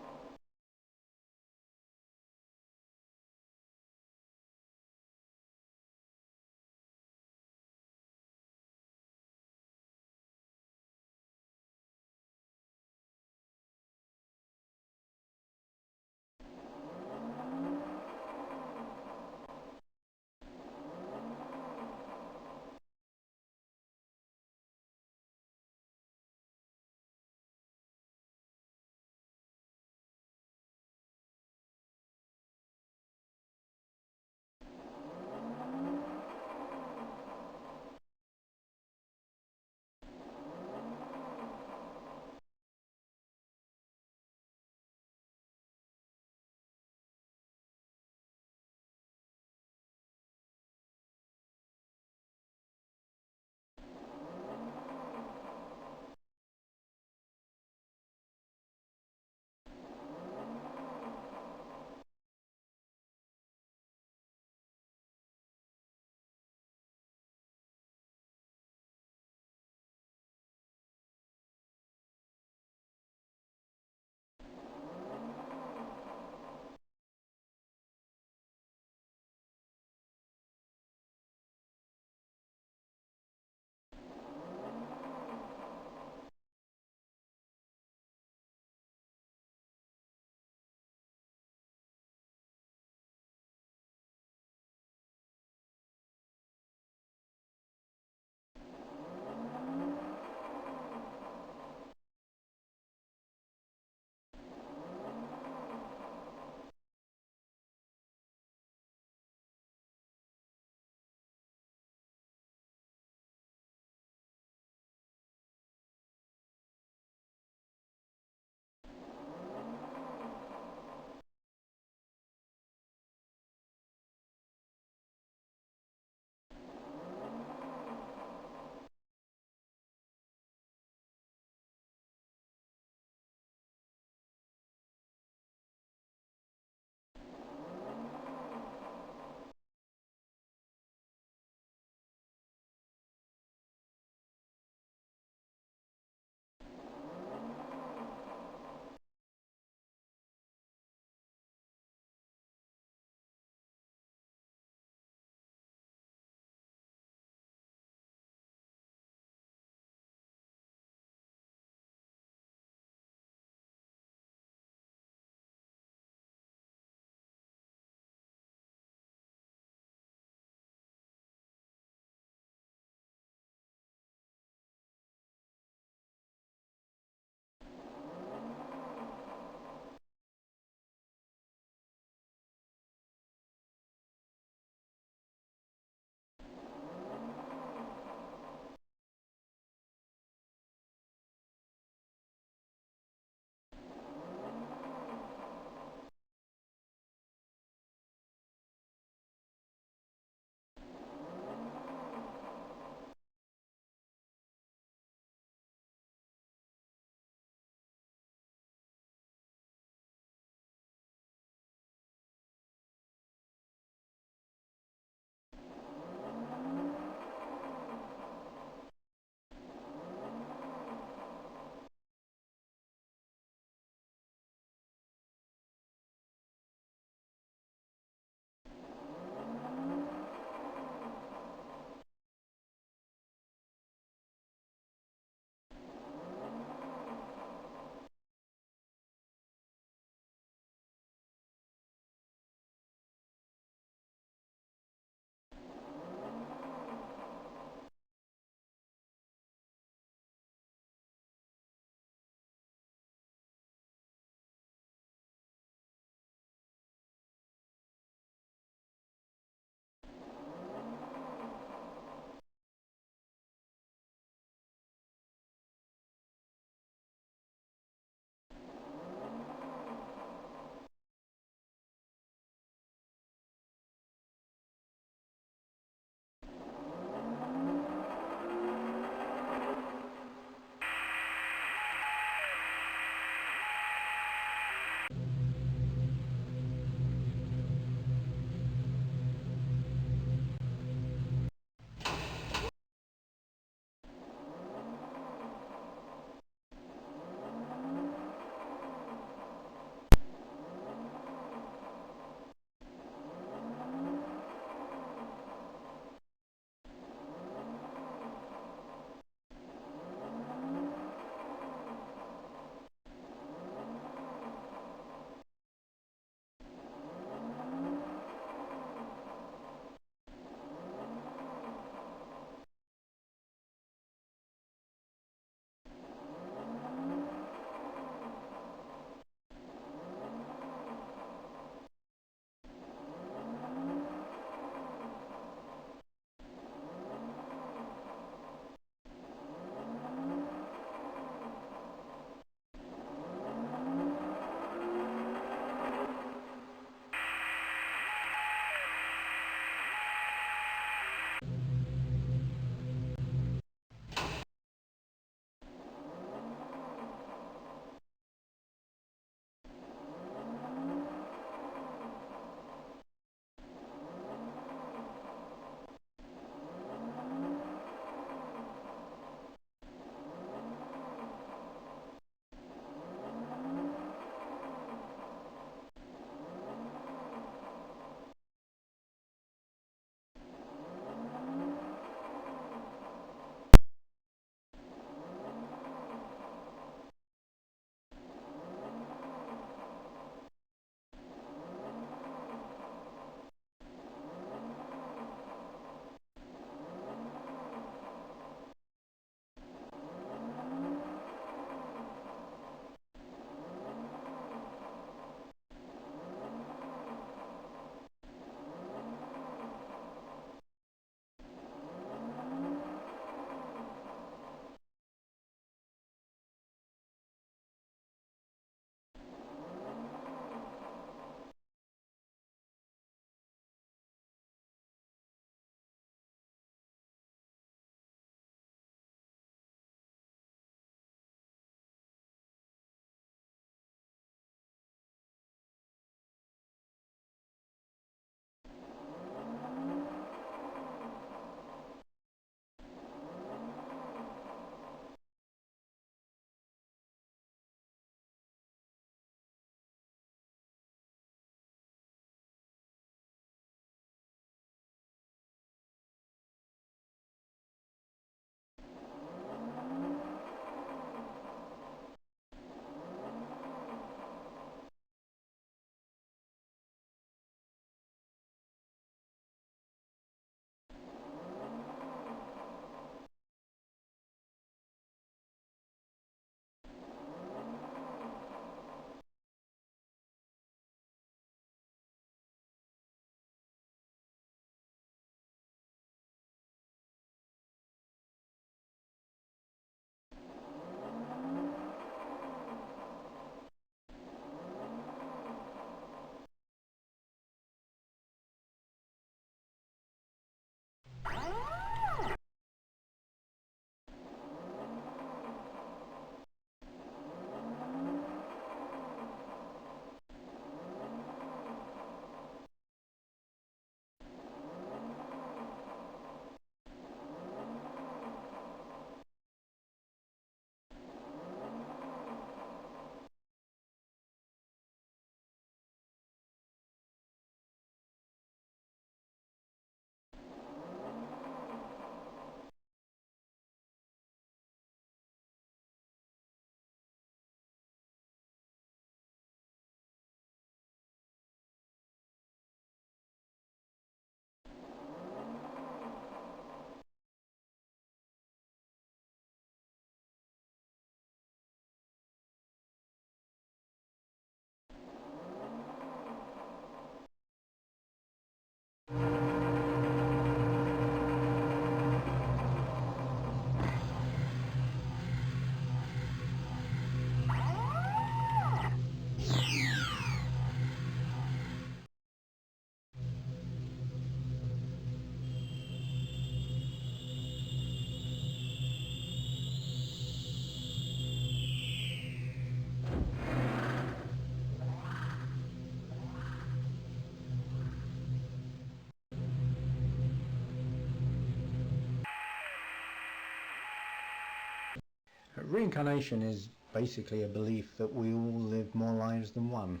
Reincarnation is basically a belief that we all live more lives than one.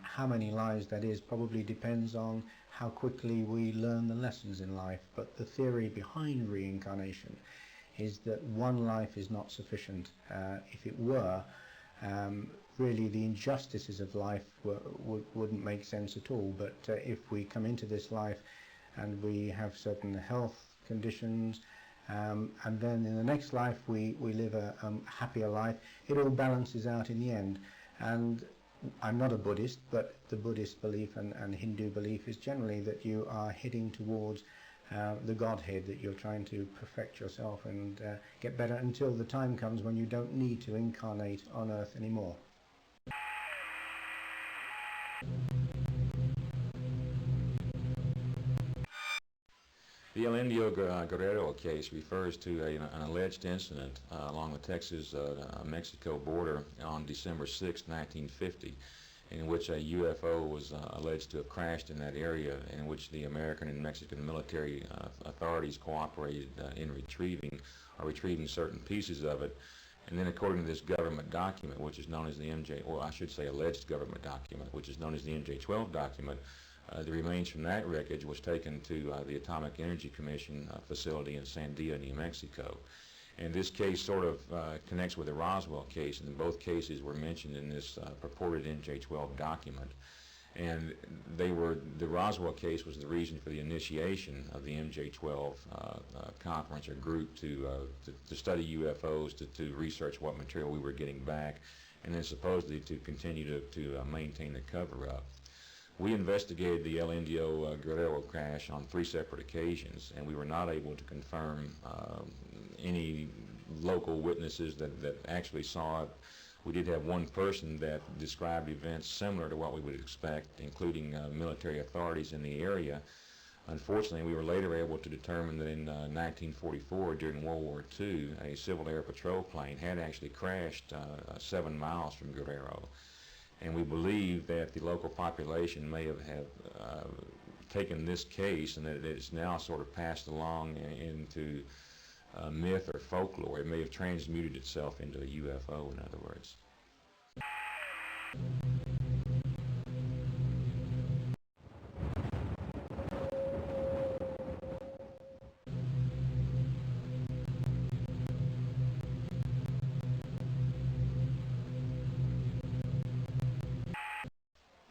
How many lives that is probably depends on how quickly we learn the lessons in life, but the theory behind reincarnation is that one life is not sufficient. If it were, really the injustices of life wouldn't make sense at all. But if we come into this life and we have certain health conditions, and then in the next life we live a happier life, it all balances out in the end. And I'm not a Buddhist, but the Buddhist belief and Hindu belief is generally that you are heading towards the Godhead, that you're trying to perfect yourself and get better until the time comes when you don't need to incarnate on Earth anymore. The El Indio Guerrero case refers to an alleged incident along the Texas-Mexico border on December 6, 1950, in which a UFO was alleged to have crashed in that area, in which the American and Mexican military authorities cooperated in retrieving certain pieces of it. And then, according to this government document, which is known as the or I should say alleged government document, which is known as the MJ-12 document, the remains from that wreckage was taken to the Atomic Energy Commission facility in Sandia, New Mexico. And this case sort of connects with the Roswell case, and both cases were mentioned in this purported MJ-12 document. And the Roswell case was the reason for the initiation of the MJ-12 conference or group to study UFOs, to research what material we were getting back, and then supposedly to continue to maintain the cover-up. We investigated the El Indio Guerrero crash on 3 separate occasions, and we were not able to confirm any local witnesses that actually saw it. We did have one person that described events similar to what we would expect, including military authorities in the area. Unfortunately, we were later able to determine that in 1944, during World War II, a Civil Air Patrol plane had actually crashed 7 miles from Guerrero. And we believe that the local population may have taken this case, and that it's now sort of passed along into myth or folklore. It may have transmuted itself into a UFO, in other words.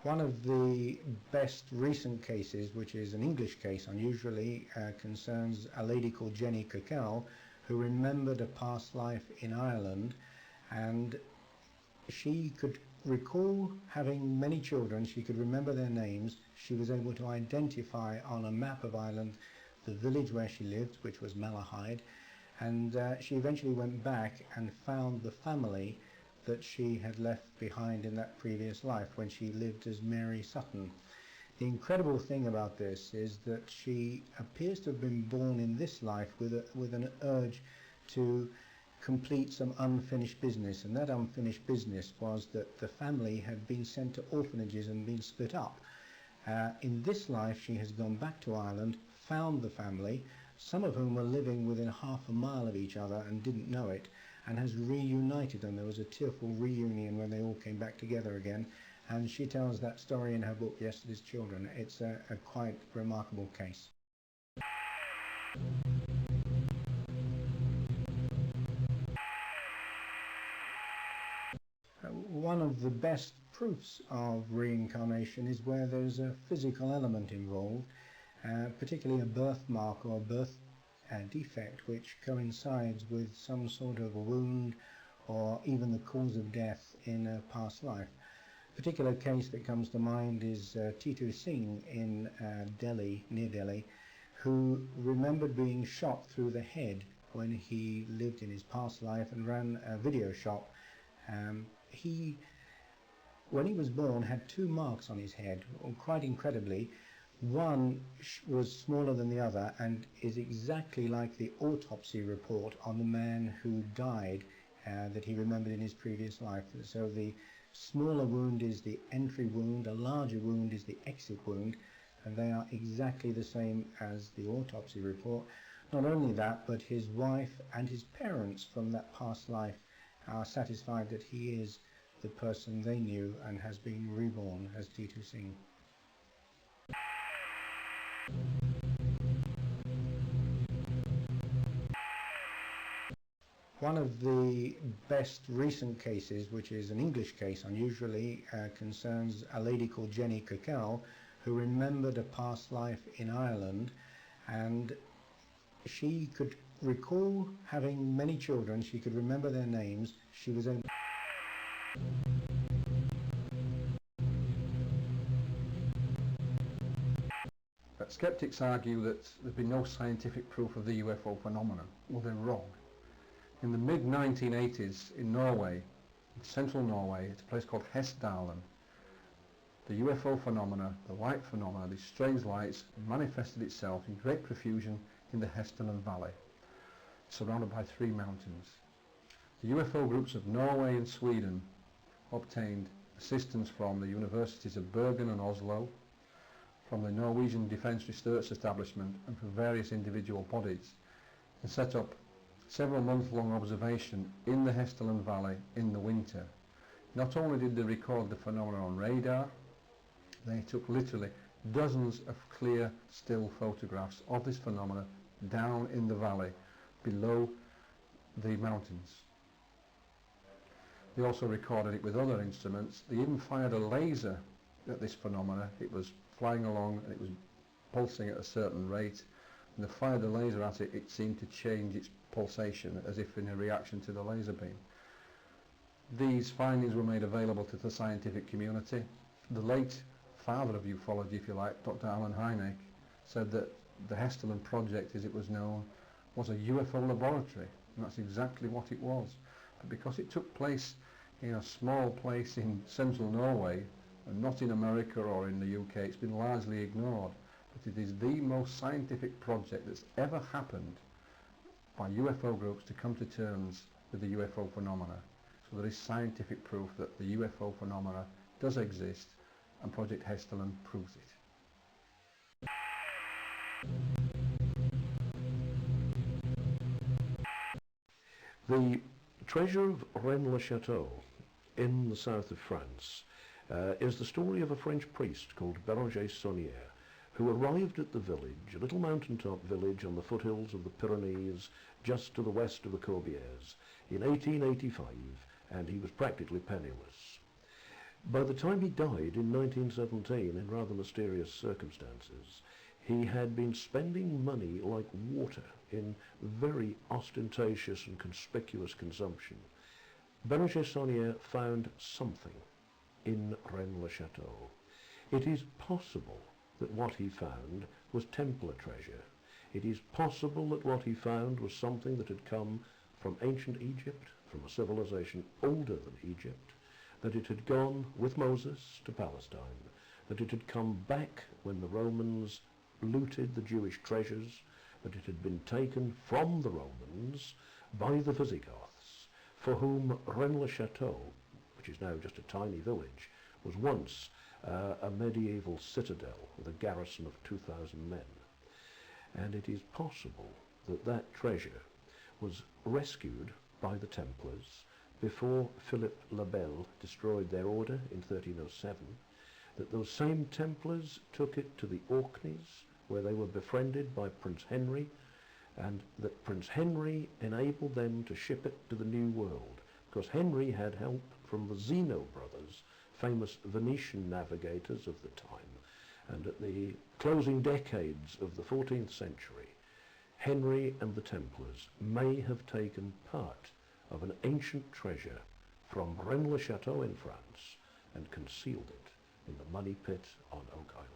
One of the best recent cases, which is an English case unusually, concerns a lady called Jenny Cockell, who remembered a past life in Ireland, and she could recall having many children. She could remember their names. She was able to identify on a map of Ireland the village where she lived, which was Malahide, and she eventually went back and found the family that she had left behind in that previous life when she lived as Mary Sutton. The incredible thing about this is that she appears to have been born in this life with an urge to complete some unfinished business, and that unfinished business was that the family had been sent to orphanages and been split up. In this life she has gone back to Ireland, found the family, some of whom were living within half a mile of each other and didn't know it, and has reunited them. There was a tearful reunion when they all came back together again, and she tells that story in her book Yesterday's Children. It's a quite remarkable case. One of the best proofs of reincarnation is where there's a physical element involved, particularly a birthmark or a birth defect which coincides with some sort of a wound or even the cause of death in a past life. A particular case that comes to mind is Titu Singh in Delhi, near Delhi, who remembered being shot through the head when he lived in his past life and ran a video shop. He, when he was born, had 2 marks on his head, quite incredibly. One was smaller than the other and is exactly like the autopsy report on the man who died that he remembered in his previous life. So the smaller wound is the entry wound, a larger wound is the exit wound, and they are exactly the same as the autopsy report. Not only that, but his wife and his parents from that past life are satisfied that he is the person they knew and has been reborn as D2C. One of the best recent cases, which is an English case unusually, concerns a lady called Jenny Cacao, who remembered a past life in Ireland, and she could recall having many children. She could remember their names. She was able Skeptics argue that there's been no scientific proof of the UFO phenomenon. Well, they're wrong. In the mid-1980s in Norway, in central Norway, it's a place called Hessdalen, the UFO phenomena, the light phenomena, these strange lights, manifested itself in great profusion in the Hessdalen Valley, surrounded by 3 mountains. The UFO groups of Norway and Sweden obtained assistance from the universities of Bergen and Oslo, from the Norwegian Defence Research Establishment, and from various individual bodies, and set up several month-long observation in the Hessdalen Valley in the winter. Not only did they record the phenomena on radar, they took literally dozens of clear, still photographs of this phenomena down in the valley below the mountains. They also recorded it with other instruments. They even fired a laser at this phenomena. It was flying along and it was pulsing at a certain rate. And they fired the laser at it, it seemed to change its pulsation as if in a reaction to the laser beam. These findings were made available to the scientific community. The late father of ufology, if you like, Dr. Alan Hynek, said that the Hessdalen project, as it was known, was a UFO laboratory, and that's exactly what it was. But because it took place in a small place in central Norway, and not in America or in the UK, it's been largely ignored. But it is the most scientific project that's ever happened by UFO groups to come to terms with the UFO phenomena. So there is scientific proof that the UFO phenomena does exist, and Project Hessdalen proves it. The treasure of Rennes-le-Château in the south of France is the story of a French priest called Béranger Saunière, who arrived at the village, a little mountaintop village on the foothills of the Pyrenees, just to the west of the Corbières, in 1885, and he was practically penniless. By the time he died in 1917, in rather mysterious circumstances, he had been spending money like water in very ostentatious and conspicuous consumption. Béranger Saunière found something in Rennes-le-Château. It is possible that what he found was Templar treasure. It is possible that what he found was something that had come from ancient Egypt, from a civilization older than Egypt, that it had gone with Moses to Palestine, that it had come back when the Romans looted the Jewish treasures, that it had been taken from the Romans by the Visigoths, for whom Rennes-le-Château, which is now just a tiny village, was once a medieval citadel with a garrison of 2,000 men. And it is possible that that treasure was rescued by the Templars before Philip le Bel destroyed their order in 1307, that those same Templars took it to the Orkneys, where they were befriended by Prince Henry, and that Prince Henry enabled them to ship it to the New World, because Henry had help from the Zeno brothers, famous Venetian navigators of the time. And at the closing decades of the 14th century, Henry and the Templars may have taken part of an ancient treasure from Rennes-le-Château in France and concealed it in the money pit on Oak Island.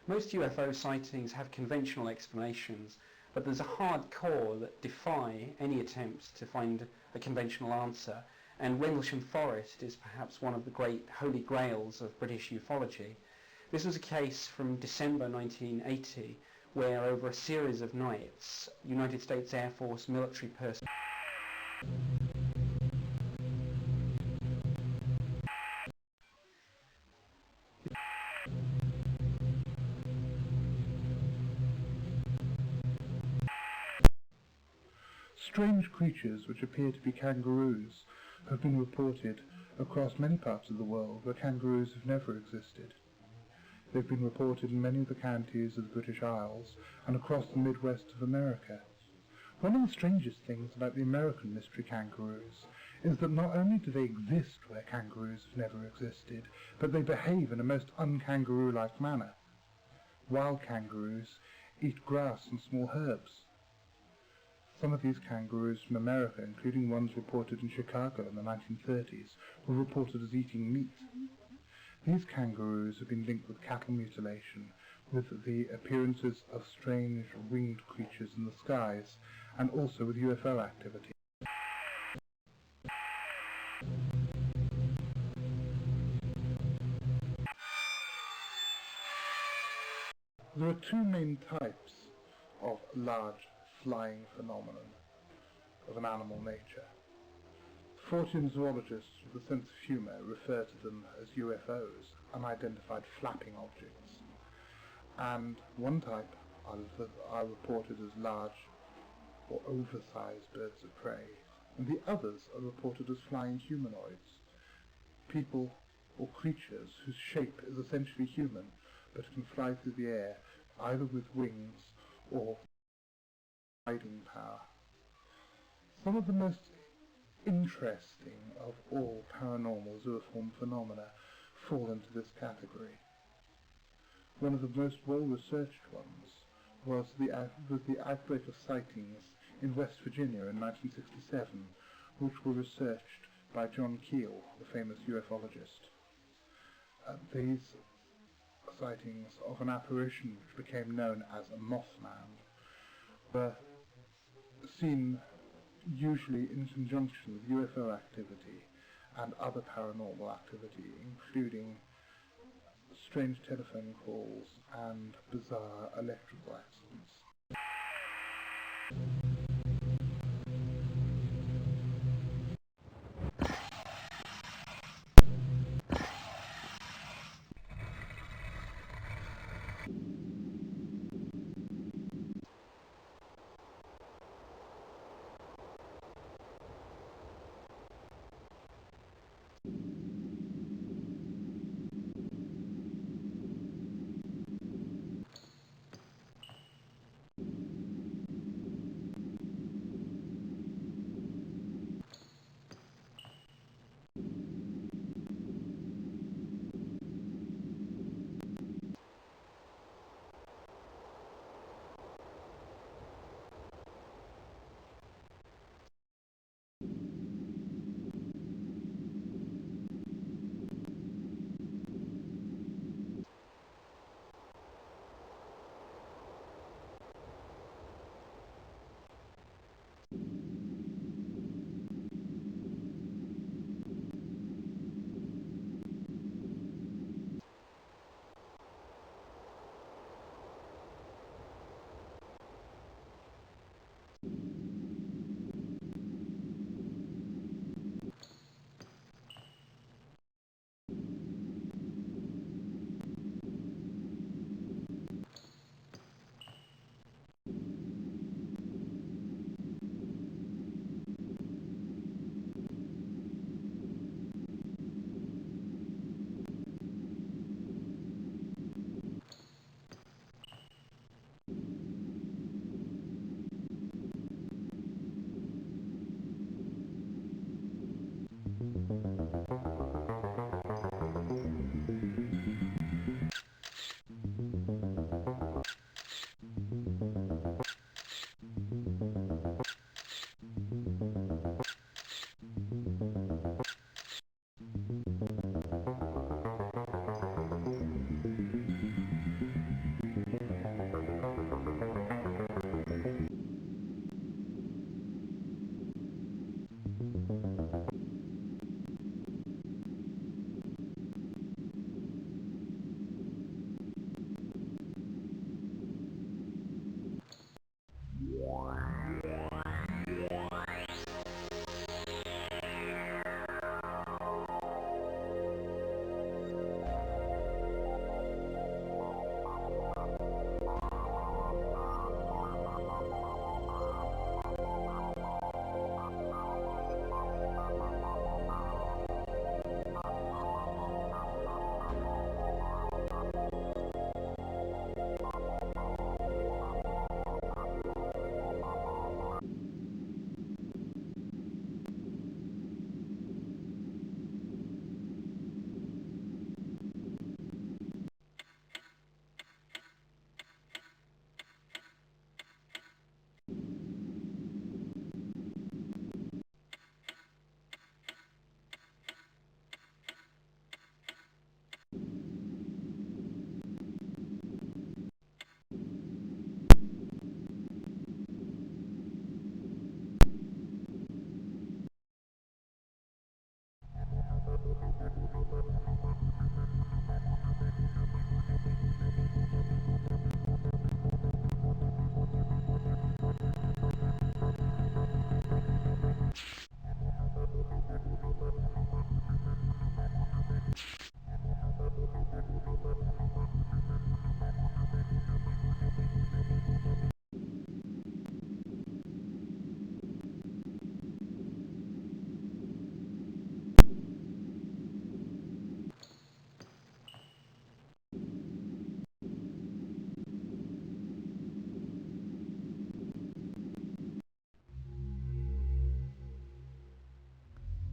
Most UFO sightings have conventional explanations, but there's a hard core that defy any attempts to find a conventional answer, and Rendlesham Forest is perhaps one of the great holy grails of British ufology. This was a case from December 1980, where over a series of nights, United States Air Force military personnel Strange creatures which appear to be kangaroos have been reported across many parts of the world where kangaroos have never existed. They've been reported in many of the counties of the British Isles and across the Midwest of America. One of the strangest things about the American mystery kangaroos is that not only do they exist where kangaroos have never existed, but they behave in a most un-kangaroo-like manner. Wild kangaroos eat grass and small herbs. Some of these kangaroos from America, including ones reported in Chicago in the 1930s, were reported as eating meat. These kangaroos have been linked with cattle mutilation, with the appearances of strange winged creatures in the skies, and also with UFO activity. There are two main types of large flying phenomenon of an animal nature. Fortean zoologists with a sense of humour refer to them as UFOs, unidentified flapping objects, and one type are reported as large or oversized birds of prey, and the others are reported as flying humanoids, people or creatures whose shape is essentially human but can fly through the air either with wings or gliding power. Some of the most interesting of all paranormal zooform phenomena fall into this category. One of the most well-researched ones was the outbreak of sightings in West Virginia in 1967, which were researched by John Keel, the famous ufologist. These sightings of an apparition which became known as a Mothman were seen usually in conjunction with UFO activity and other paranormal activity, including strange telephone calls and bizarre electrical accidents.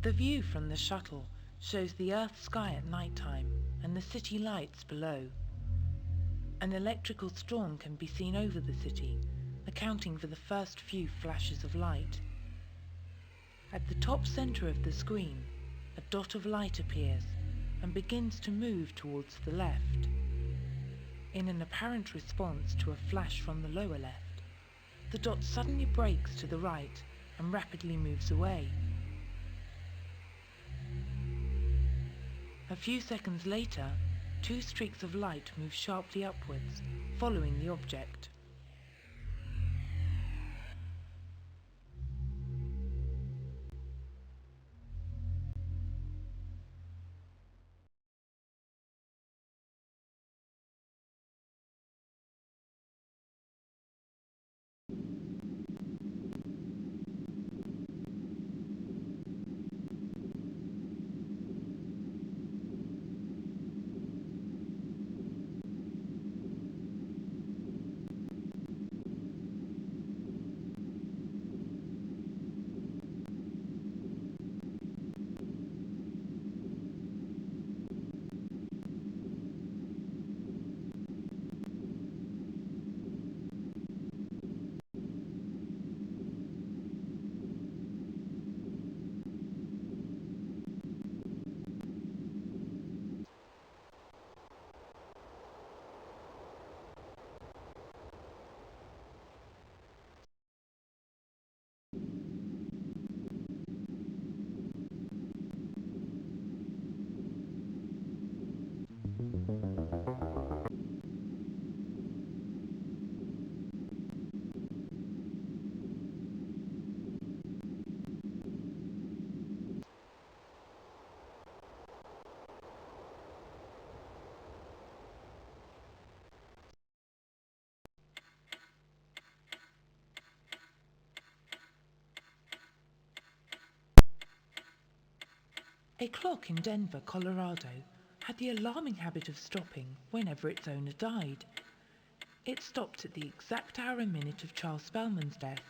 The view from the shuttle shows the Earth sky at night time and the city lights below. An electrical storm can be seen over the city, accounting for the first few flashes of light. At the top centre of the screen, a dot of light appears and begins to move towards the left. In an apparent response to a flash from the lower left, the dot suddenly breaks to the right and rapidly moves away. A few seconds later, two streaks of light move sharply upwards, following the object. A clock in Denver, Colorado, had the alarming habit of stopping whenever its owner died. It stopped at the exact hour and minute of Charles Spellman's death.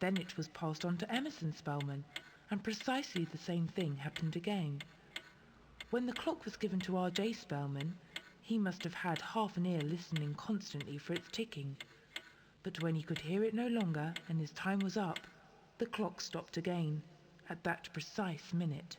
Then it was passed on to Emerson Spellman, and precisely the same thing happened again. When the clock was given to R.J. Spellman, he must have had half an ear listening constantly for its ticking. But when he could hear it no longer and his time was up, the clock stopped again, at that precise minute.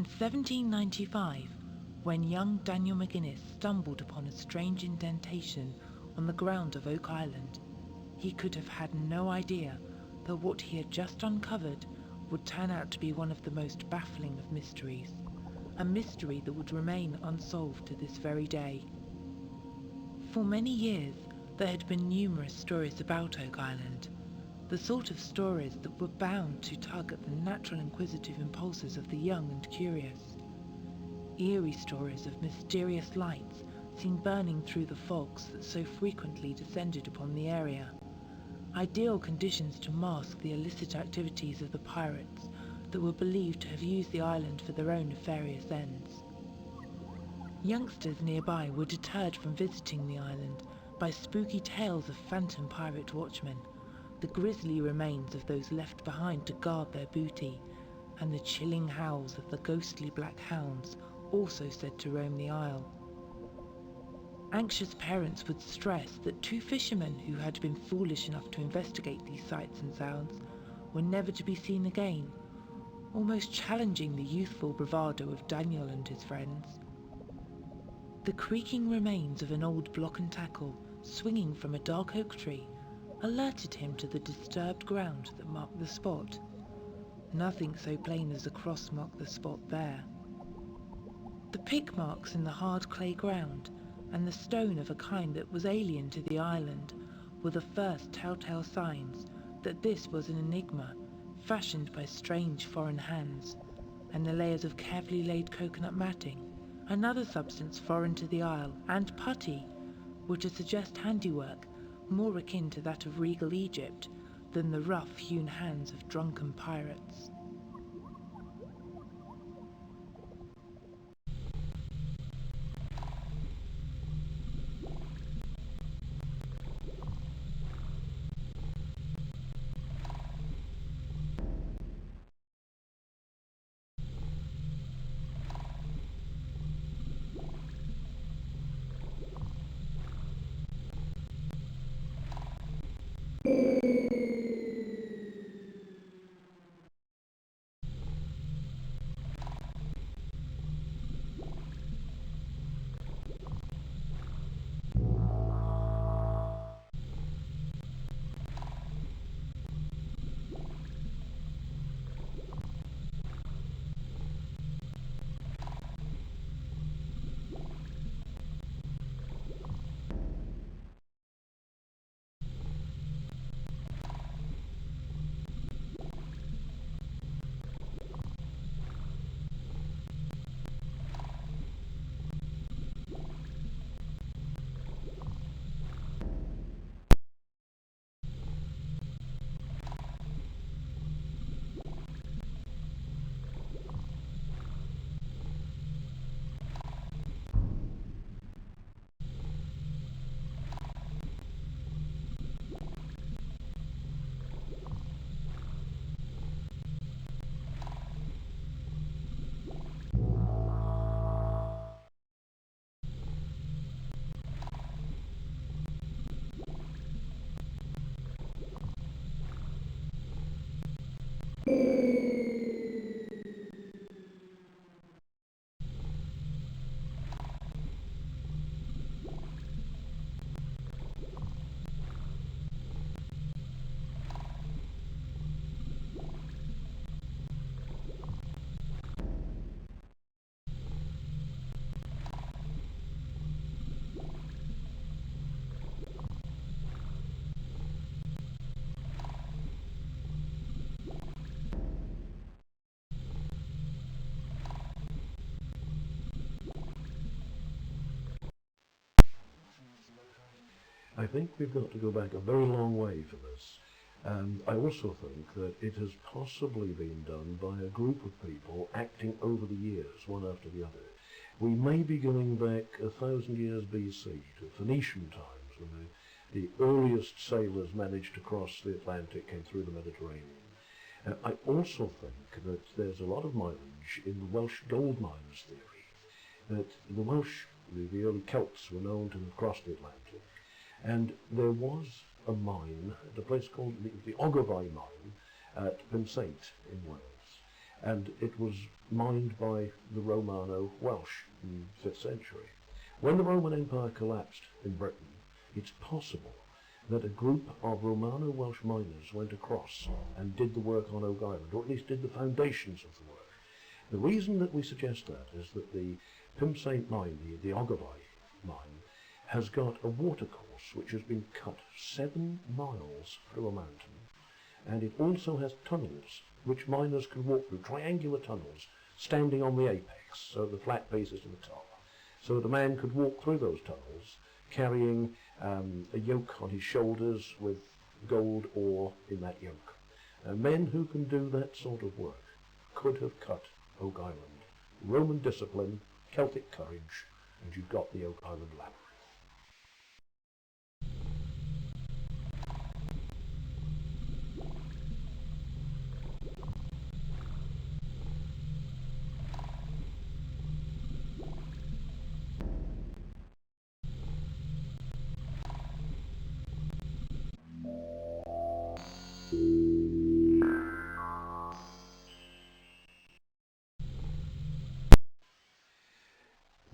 in 1795, when young Daniel McGuinness stumbled upon a strange indentation on the ground of Oak Island, he could have had no idea that what he had just uncovered would turn out to be one of the most baffling of mysteries, a mystery that would remain unsolved to this very day. For many years, there had been numerous stories about Oak Island, the sort of stories that were bound to tug at the natural inquisitive impulses of the young and curious. Eerie stories of mysterious lights seen burning through the fogs that so frequently descended upon the area. Ideal conditions to mask the illicit activities of the pirates that were believed to have used the island for their own nefarious ends. Youngsters nearby were deterred from visiting the island by spooky tales of phantom pirate watchmen, the grisly remains of those left behind to guard their booty, and the chilling howls of the ghostly black hounds also said to roam the isle. Anxious parents would stress that two fishermen who had been foolish enough to investigate these sights and sounds were never to be seen again, almost challenging the youthful bravado of Daniel and his friends. The creaking remains of an old block and tackle swinging from a dark oak tree alerted him to the disturbed ground that marked the spot. Nothing so plain as a cross marked the spot there. The pick marks in the hard clay ground and the stone of a kind that was alien to the island were the first telltale signs that this was an enigma fashioned by strange foreign hands, and the layers of carefully laid coconut matting, another substance foreign to the isle, and putty were to suggest handiwork more akin to that of regal Egypt than the rough-hewn hands of drunken pirates. I think we've got to go back a very long way for this. And I also think that it has possibly been done by a group of people acting over the years, one after the other. We may be going back 1,000 years BC to Phoenician times, when the earliest sailors managed to cross the Atlantic, came through the Mediterranean. I also think that there's a lot of mileage in the Welsh gold miners theory, that the Welsh, the early Celts, were known to have crossed the Atlantic. And there was a mine at a place called the Ogofai mine at Pensaint in Wales. and it was mined by the Romano-Welsh in the 5th century. When the Roman Empire collapsed in Britain, it's possible that a group of Romano-Welsh miners went across and did the work on Oak Island, or at least did the foundations of the work. The reason that we suggest that is that the Pumsaint mine, the Ogilvie mine, has got a watercourse which has been cut 7 miles through a mountain, and it also has tunnels which miners can walk through, triangular tunnels, standing on the apex, so the flat piece is at the top. So the man could walk through those tunnels carrying a yoke on his shoulders with gold ore in that yoke. Men who can do that sort of work could have cut Oak Island. Roman discipline, Celtic courage, and you've got the Oak Island labyrinth.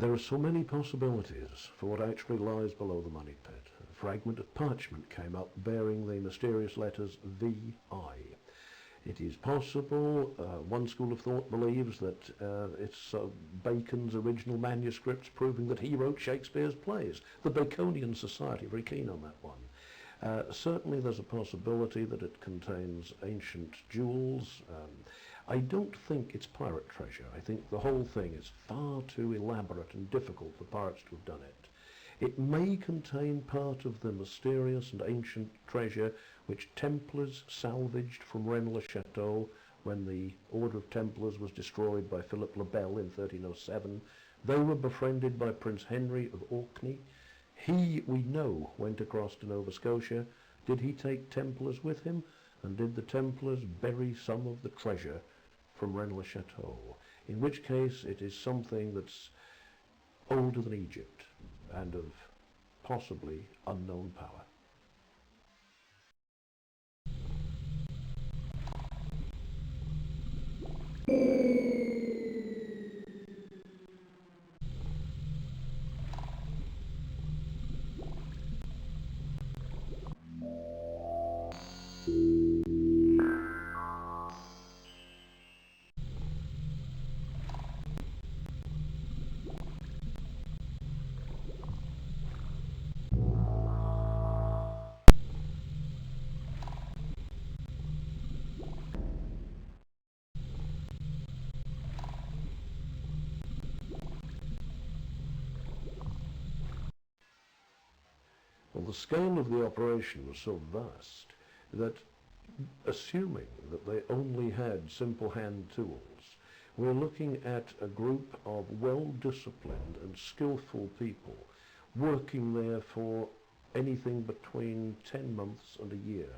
There are so many possibilities for what actually lies below the money pit. A fragment of parchment came up bearing the mysterious letters VI. It is possible, one school of thought believes that it's Bacon's original manuscripts proving that he wrote Shakespeare's plays. The Baconian Society are very keen on that one. Certainly there's a possibility that it contains ancient jewels. I don't think it's pirate treasure. I think the whole thing is far too elaborate and difficult for pirates to have done it. It may contain part of the mysterious and ancient treasure which Templars salvaged from Rennes-le-Château when the Order of Templars was destroyed by Philip le Bel in 1307. They were befriended by Prince Henry of Orkney. He, we know, went across to Nova Scotia. Did he take Templars with him? And did the Templars bury some of the treasure from Rennes-le-Château? In which case it is something that's older than Egypt and of possibly unknown power. Well, the scale of the operation was so vast that, assuming that they only had simple hand tools, we're looking at a group of well-disciplined and skillful people working there for anything between 10 months and a year.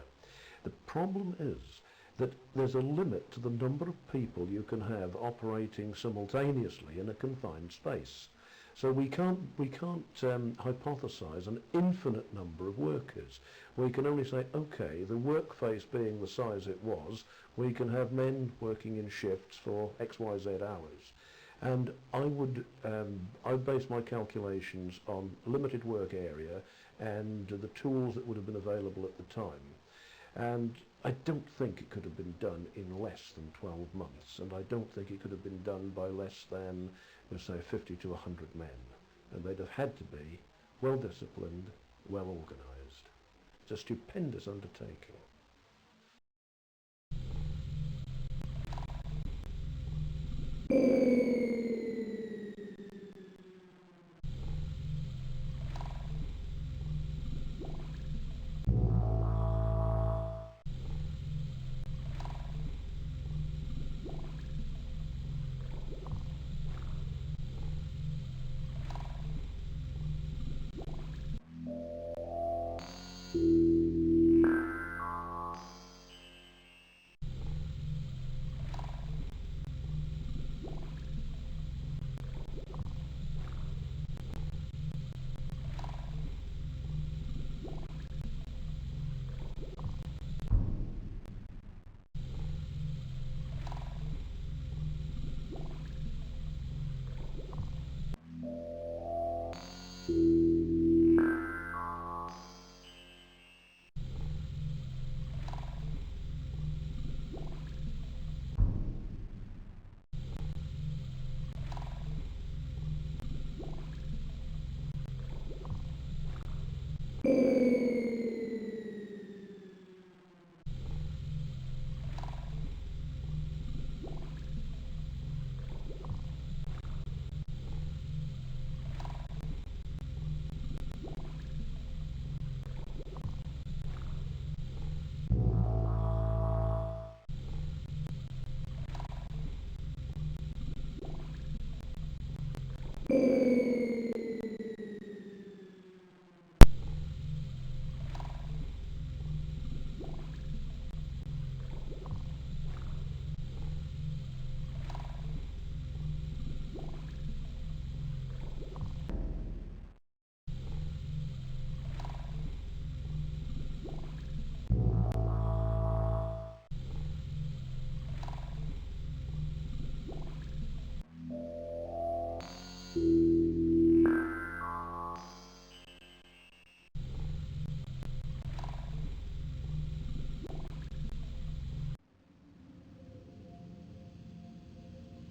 The problem is that there's a limit to the number of people you can have operating simultaneously in a confined space. So we can't hypothesize an infinite number of workers. We can only say, okay, the workface being the size it was, we can have men working in shifts for XYZ hours. And I base my calculations on limited work area and the tools that would have been available at the time. And I don't think it could have been done in less than 12 months, and I don't think it could have been done by less than, let's say, 50 to 100 men. And they'd have had to be well-disciplined, well-organised. It's a stupendous undertaking.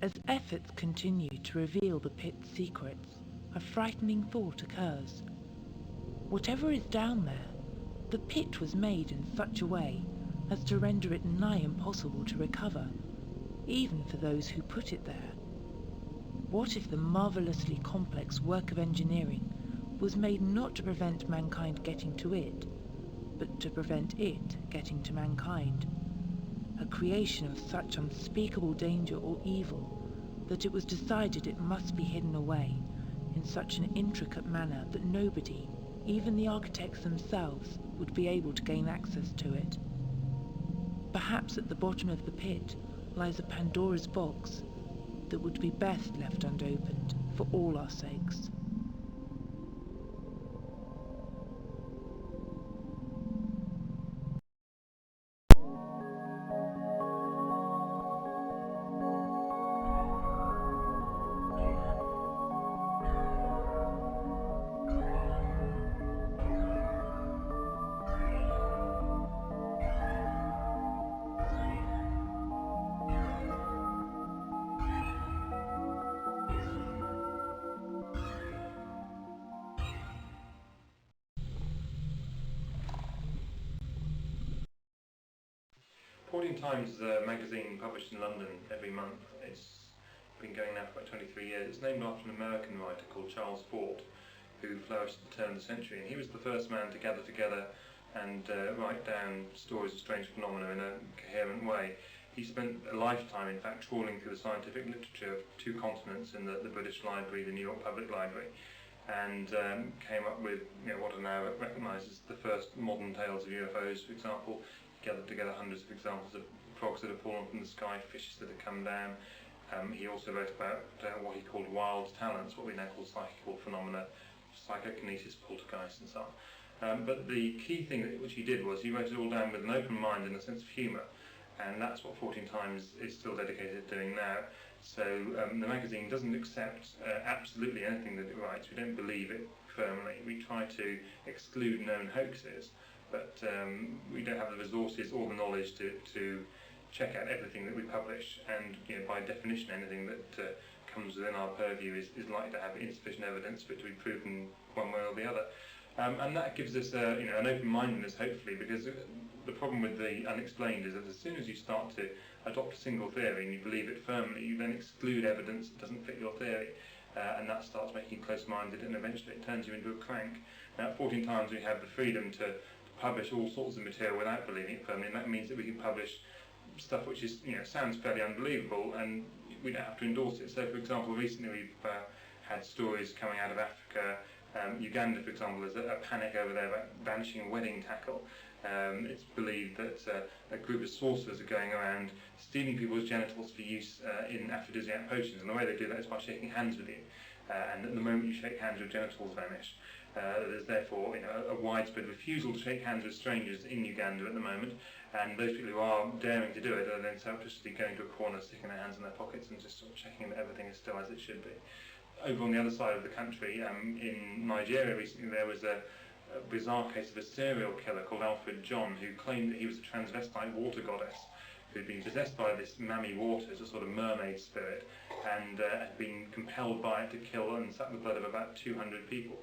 As efforts continue to reveal the pit's secrets, a frightening thought occurs. Whatever is down there, the pit was made in such a way as to render it nigh impossible to recover, even for those who put it there. What if the marvellously complex work of engineering was made not to prevent mankind getting to it, but to prevent it getting to mankind? A creation of such unspeakable danger or evil that it was decided it must be hidden away in such an intricate manner that nobody, even the architects themselves, would be able to gain access to it. Perhaps at the bottom of the pit lies a Pandora's box that would be best left unopened for all our sakes. Times is a magazine published in London every month. It's been going now for about 23 years. It's named after an American writer called Charles Fort, who flourished at the turn of the century, and he was the first man to gather together and write down stories of strange phenomena in a coherent way. He spent a lifetime, in fact, trawling through the scientific literature of 2 continents in the British Library, the New York Public Library, and came up with what are now recognised as the first modern tales of UFOs, for example. Gathered together hundreds of examples of frogs that have fallen from the sky, fishes that have come down. He also wrote about what he called wild talents, what we now call psychical phenomena, psychokinesis, poltergeist and so on. But the key thing which he did was he wrote it all down with an open mind and a sense of humour, and that's what 14 Times is still dedicated to doing now. So the magazine doesn't accept absolutely anything that it writes. We don't believe it firmly. We try to exclude known hoaxes, but we don't have the resources or the knowledge to check out everything that we publish, and by definition anything that comes within our purview is likely to have insufficient evidence for it to be proven one way or the other. And that gives us an open-mindedness, hopefully, because the problem with the unexplained is that as soon as you start to adopt a single theory and you believe it firmly, you then exclude evidence that doesn't fit your theory, and that starts making you close-minded, and eventually it turns you into a crank. Now, at 14 Times we have the freedom to publish all sorts of material without believing it firmly, and that means that we can publish stuff which is, sounds fairly unbelievable, and we don't have to endorse it. So, for example, recently we've had stories coming out of Africa. Uganda, for example, there's a panic over there about vanishing wedding tackle. It's believed that a group of sorcerers are going around stealing people's genitals for use in aphrodisiac potions, and the way they do that is by shaking hands with you. And at the moment you shake hands, your genitals vanish. There's therefore a widespread refusal to shake hands with strangers in Uganda at the moment, and those people who are daring to do it are then surreptitiously going to a corner, sticking their hands in their pockets and just sort of checking that everything is still as it should be. Over on the other side of the country, in Nigeria recently, there was a bizarre case of a serial killer called Alfred John, who claimed that he was a transvestite water goddess who had been possessed by this Mami Waters, a sort of mermaid spirit, and had been compelled by it to kill and suck the blood of about 200 people.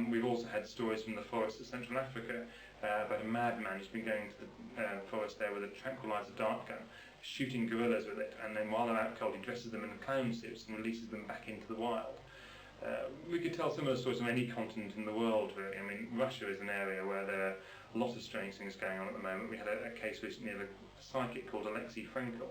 We've also had stories from the forests of Central Africa about a madman who's been going to the forest there with a tranquilizer dart gun, shooting gorillas with it, and then while they're out cold he dresses them in clown suits and releases them back into the wild. We could tell similar stories from any continent in the world, really. I mean, Russia is an area where there are a lot of strange things going on at the moment. We had a case recently of a psychic called Alexei Frenkel,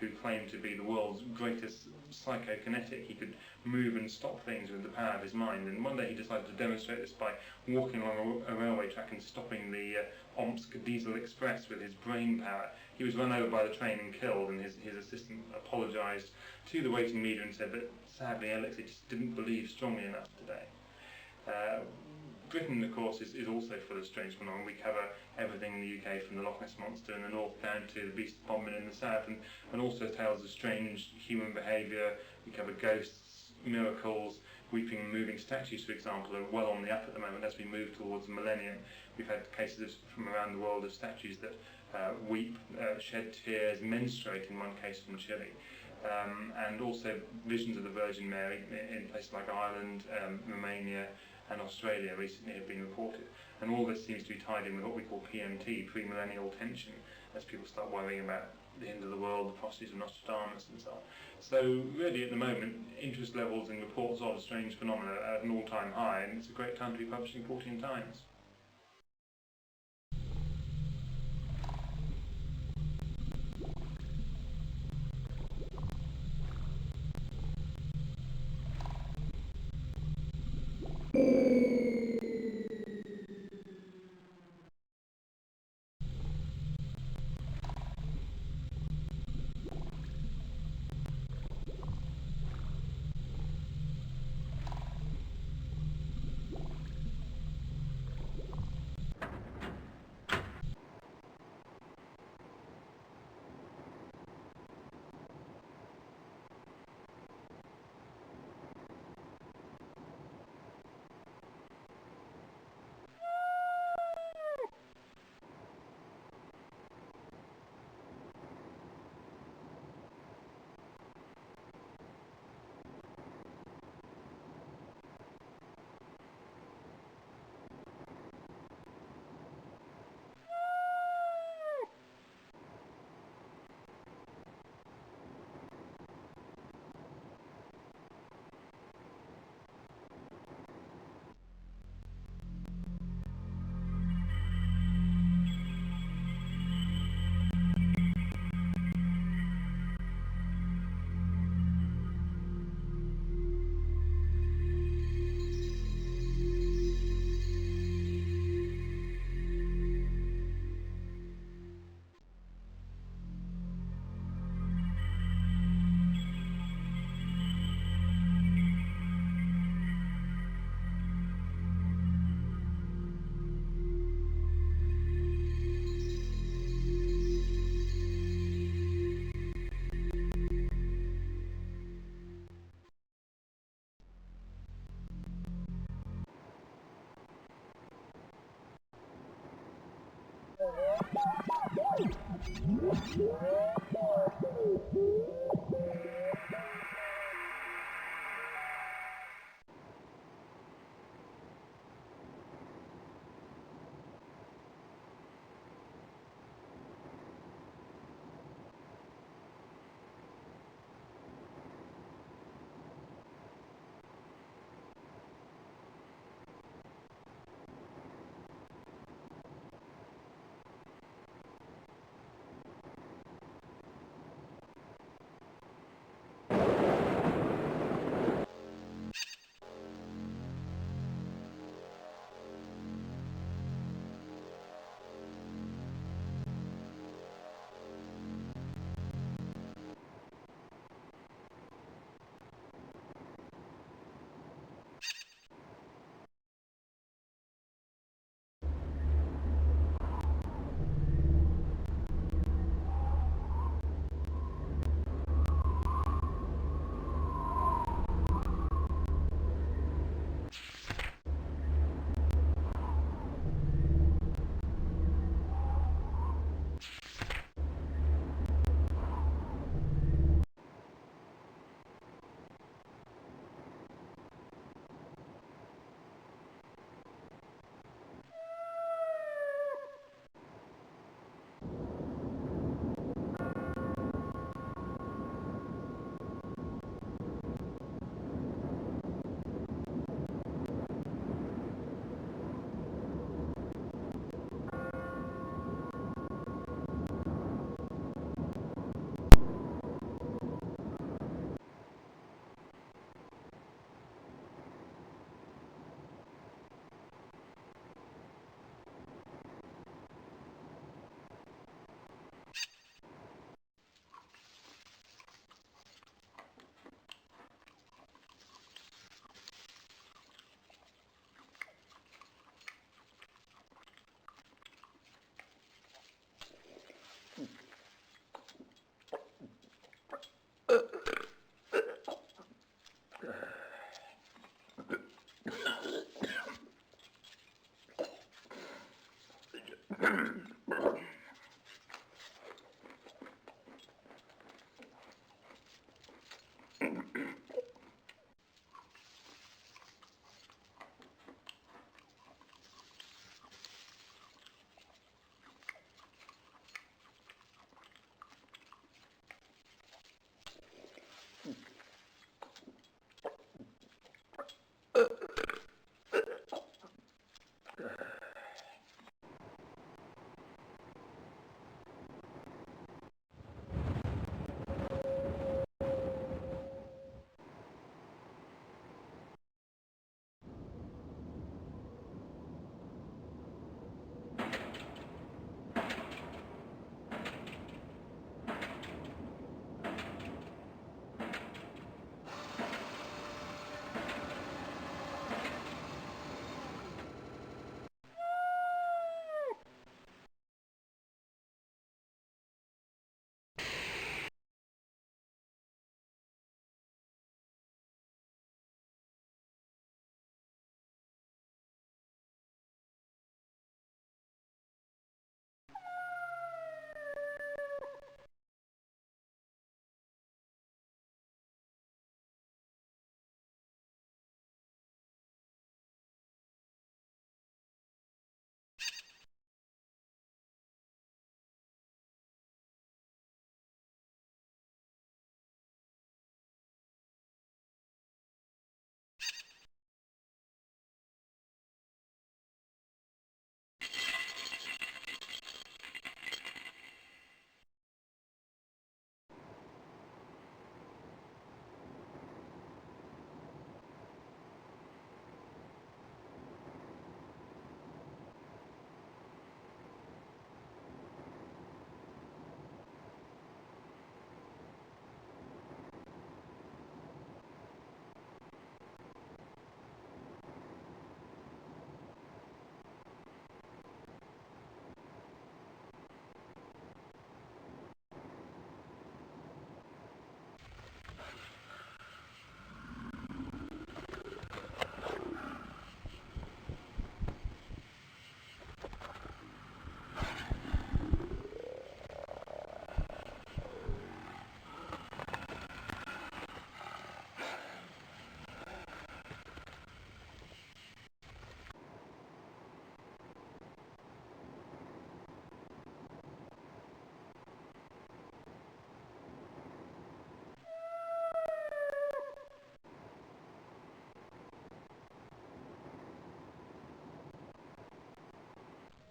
who claimed to be the world's greatest psychokinetic. He could move and stop things with the power of his mind, and one day he decided to demonstrate this by walking along a railway track and stopping the Omsk Diesel Express with his brain power. He was run over by the train and killed, and his assistant apologised to the waiting media and said that sadly Alexei just didn't believe strongly enough today. Britain, of course, is also full of strange phenomena. We cover everything in the UK, from the Loch Ness Monster in the north down to the beast bombing in the south, and also tales of strange human behaviour. We cover ghosts, miracles, weeping and moving statues, for example, are well on the up at the moment as we move towards the millennium. We've had cases from around the world of statues that weep, shed tears, menstruate in one case from Chile. and also visions of the Virgin Mary in places like Ireland, Romania and Australia recently have been reported. And all this seems to be tied in with what we call PMT, premillennial tension, as people start worrying about the end of the world, the prophecies of Nostradamus and so on. So really at the moment, interest levels in reports of strange phenomena are at an all-time high, and it's a great time to be publishing 14 Times.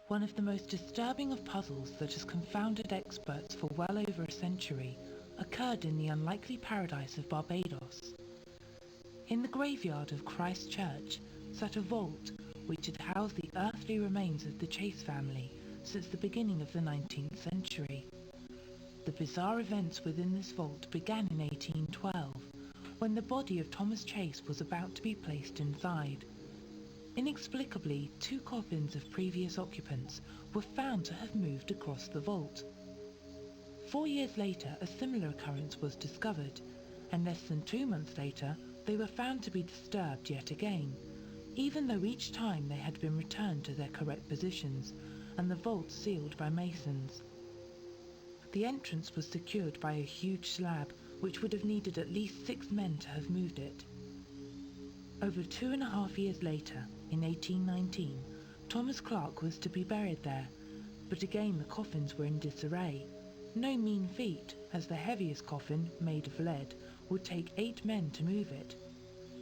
One of the most disturbing of puzzles that has confounded experts for well over a century occurred in the unlikely paradise of Barbados. In the graveyard of Christ Church sat a vault which had housed the earthly remains of the Chase family since the beginning of the 19th century. The bizarre events within this vault began in 1812, when the body of Thomas Chase was about to be placed inside. Inexplicably, 2 coffins of previous occupants were found to have moved across the vault. 4 years later, a similar occurrence was discovered, and less than 2 months later, they were found to be disturbed yet again, even though each time they had been returned to their correct positions, and the vault sealed by masons. The entrance was secured by a huge slab, which would have needed at least 6 men to have moved it. Over 2.5 years later, in 1819, Thomas Clark was to be buried there, but again the coffins were in disarray. No mean feat, as the heaviest coffin, made of lead, would take 8 men to move it.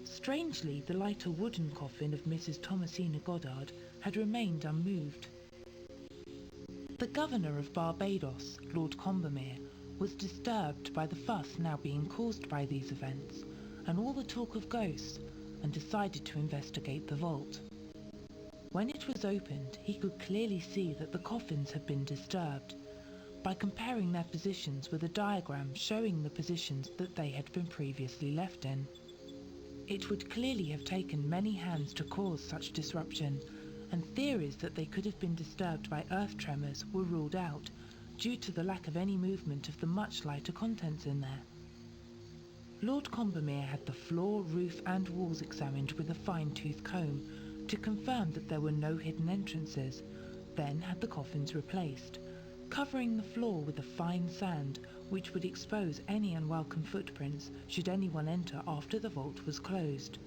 Strangely, the lighter wooden coffin of Mrs. Thomasina Goddard had remained unmoved. The governor of Barbados, Lord Combermere, was disturbed by the fuss now being caused by these events, and all the talk of ghosts, and decided to investigate the vault. When it was opened, he could clearly see that the coffins had been disturbed, by comparing their positions with a diagram showing the positions that they had been previously left in. It would clearly have taken many hands to cause such disruption, and theories that they could have been disturbed by earth tremors were ruled out, due to the lack of any movement of the much lighter contents in there. Lord Combermere had the floor, roof and walls examined with a fine-tooth comb to confirm that there were no hidden entrances, then had the coffins replaced. covering the floor with a fine sand which would expose any unwelcome footprints should anyone enter after the vault was closed.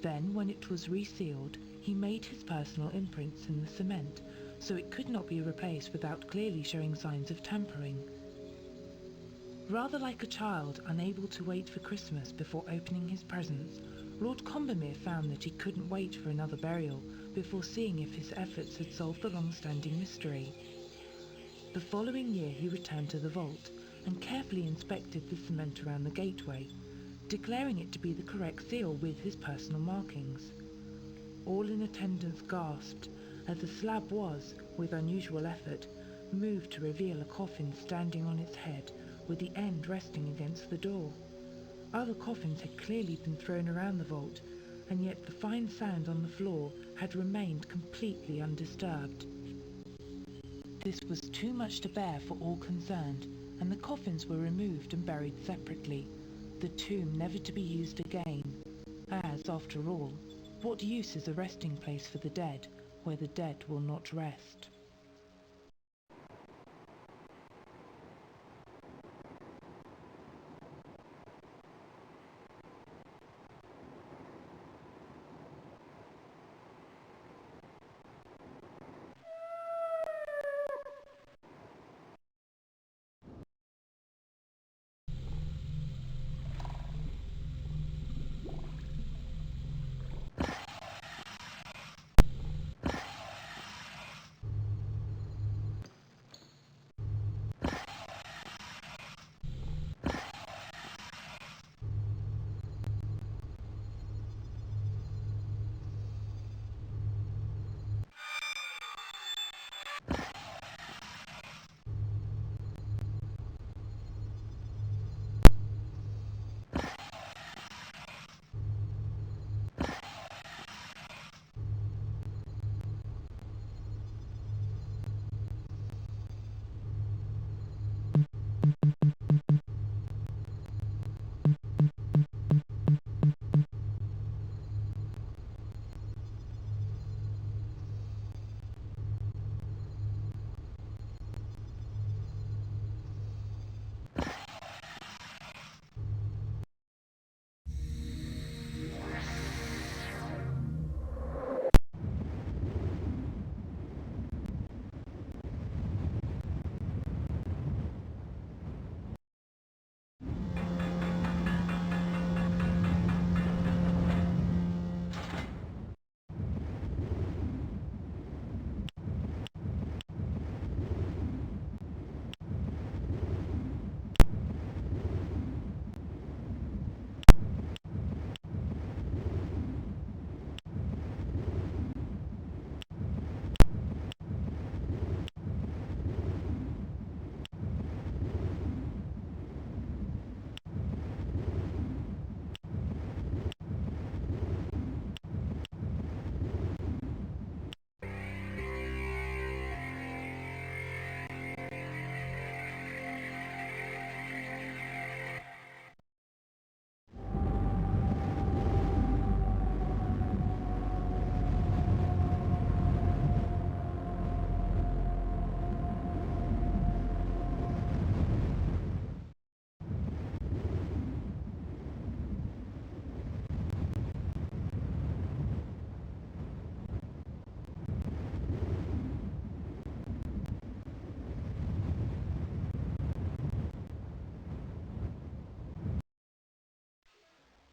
Then, when it was resealed, he made his personal imprints in the cement, so it could not be replaced without clearly showing signs of tampering. Rather like a child unable to wait for Christmas before opening his presents, Lord Combermere found that he couldn't wait for another burial before seeing if his efforts had solved the long-standing mystery. The following year he returned to the vault and carefully inspected the cement around the gateway, declaring it to be the correct seal with his personal markings. All in attendance gasped as the slab was, with unusual effort, moved to reveal a coffin standing on its head with the end resting against the door. Other coffins had clearly been thrown around the vault, and yet the fine sand on the floor had remained completely undisturbed. This was too much to bear for all concerned, and the coffins were removed and buried separately, the tomb never to be used again, as, after all, what use is a resting place for the dead, where the dead will not rest?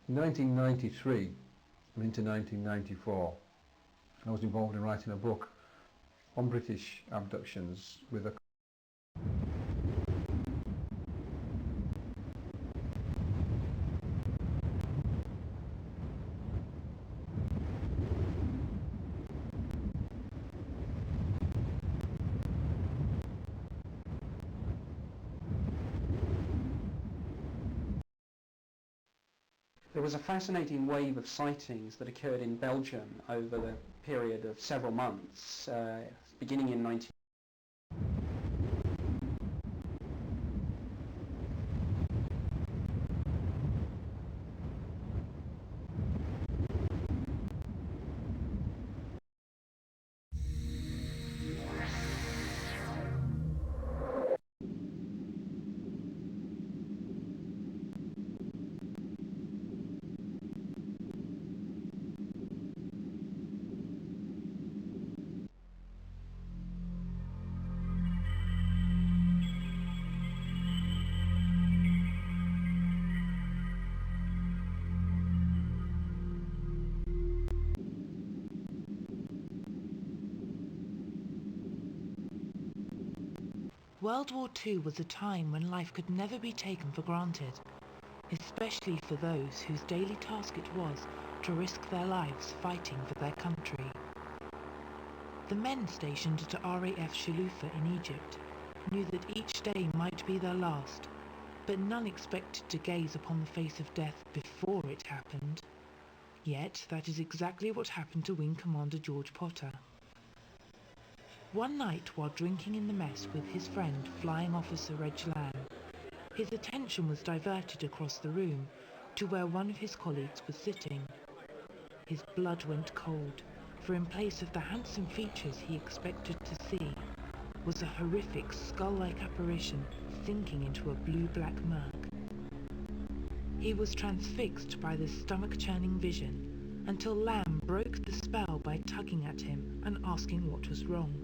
In 1993 and into 1994, I was involved in writing a book on British abductions with a There was a fascinating wave of sightings that occurred in Belgium over the period of several months, beginning in 19... World War II was a time when life could never be taken for granted, especially for those whose daily task it was to risk their lives fighting for their country. The men stationed at RAF Shalufa in Egypt knew that each day might be their last, but none expected to gaze upon the face of death before it happened. Yet that is exactly what happened to Wing Commander George Potter. One night, while drinking in the mess with his friend Flying Officer Reg Lamb, his attention was diverted across the room to where one of his colleagues was sitting. His blood went cold, for in place of the handsome features he expected to see was a horrific skull-like apparition sinking into a blue-black murk. He was transfixed by this stomach-churning vision until Lamb broke the spell by tugging at him and asking what was wrong.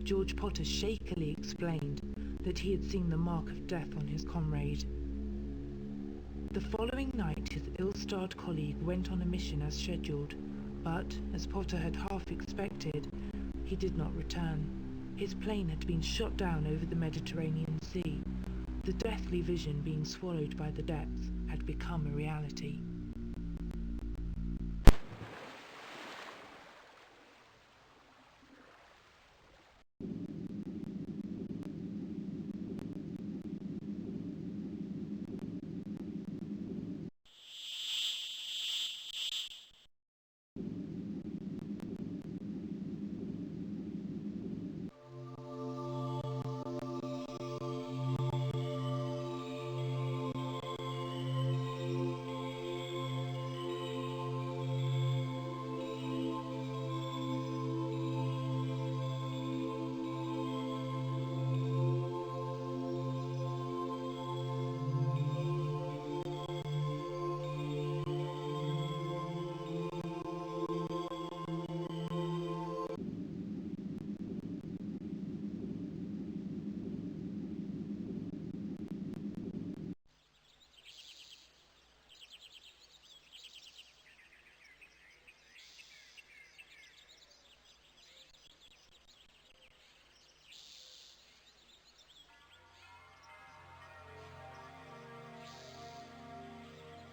George Potter shakily explained that he had seen the mark of death on his comrade. The following night, his ill-starred colleague went on a mission as scheduled, but, as Potter had half expected, he did not return. His plane had been shot down over the Mediterranean Sea. The deathly vision being swallowed by the depths had become a reality.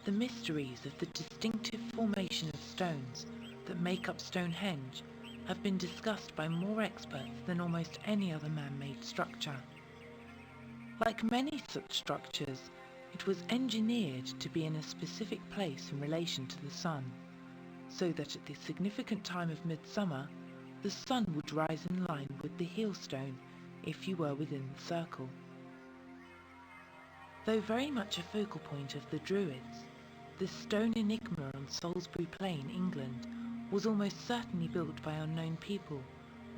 The mysteries of the distinctive formation of stones that make up Stonehenge have been discussed by more experts than almost any other man-made structure. Like many such structures, it was engineered to be in a specific place in relation to the sun, so that at the significant time of midsummer, the sun would rise in line with the heel stone if you were within the circle. Though very much a focal point of the Druids, the stone enigma on Salisbury Plain, England, was almost certainly built by unknown people,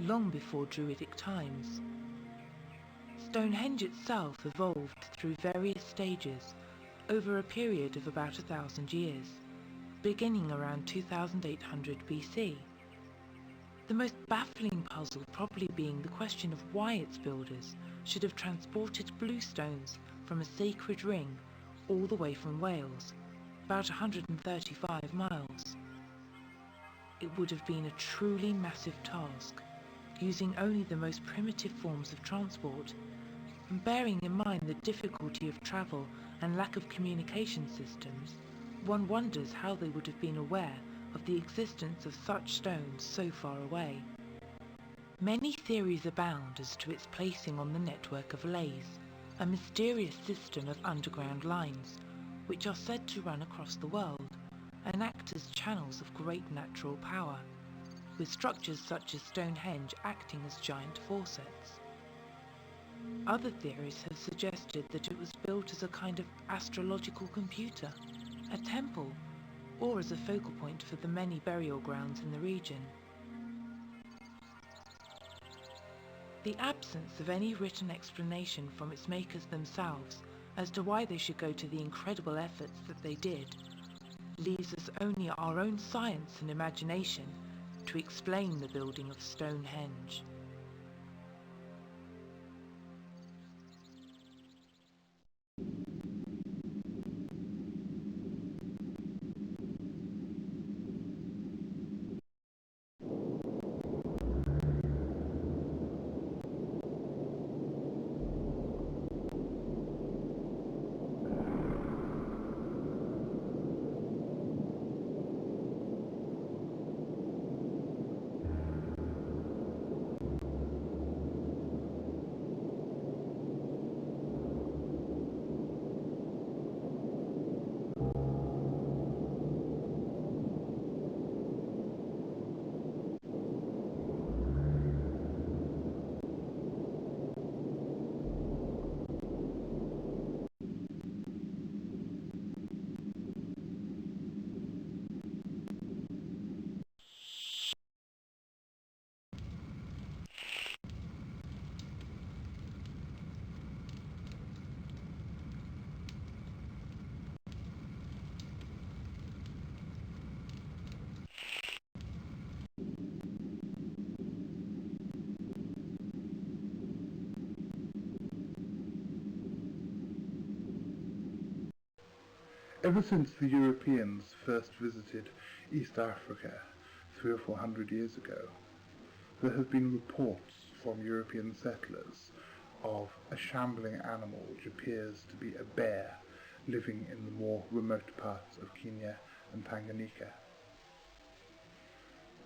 long before Druidic times. Stonehenge itself evolved through various stages over a period of about 1,000 years, beginning around 2800 BC. The most baffling puzzle probably being the question of why its builders should have transported bluestones from a sacred ring all the way from Wales, about 135 miles. It would have been a truly massive task, using only the most primitive forms of transport, and bearing in mind the difficulty of travel and lack of communication systems, one wonders how they would have been aware of the existence of such stones so far away. Many theories abound as to its placing on the network of lays, a mysterious system of underground lines, which are said to run across the world and act as channels of great natural power, with structures such as Stonehenge acting as giant forceps. Other theories have suggested that it was built as a kind of astrological computer, a temple, or as a focal point for the many burial grounds in the region. The absence of any written explanation from its makers themselves as to why they should go to the incredible efforts that they did leaves us only our own science and imagination to explain the building of Stonehenge. Ever since the Europeans first visited East Africa 300 or 400 years ago, there have been reports from European settlers of a shambling animal which appears to be a bear living in the more remote parts of Kenya and Tanganyika.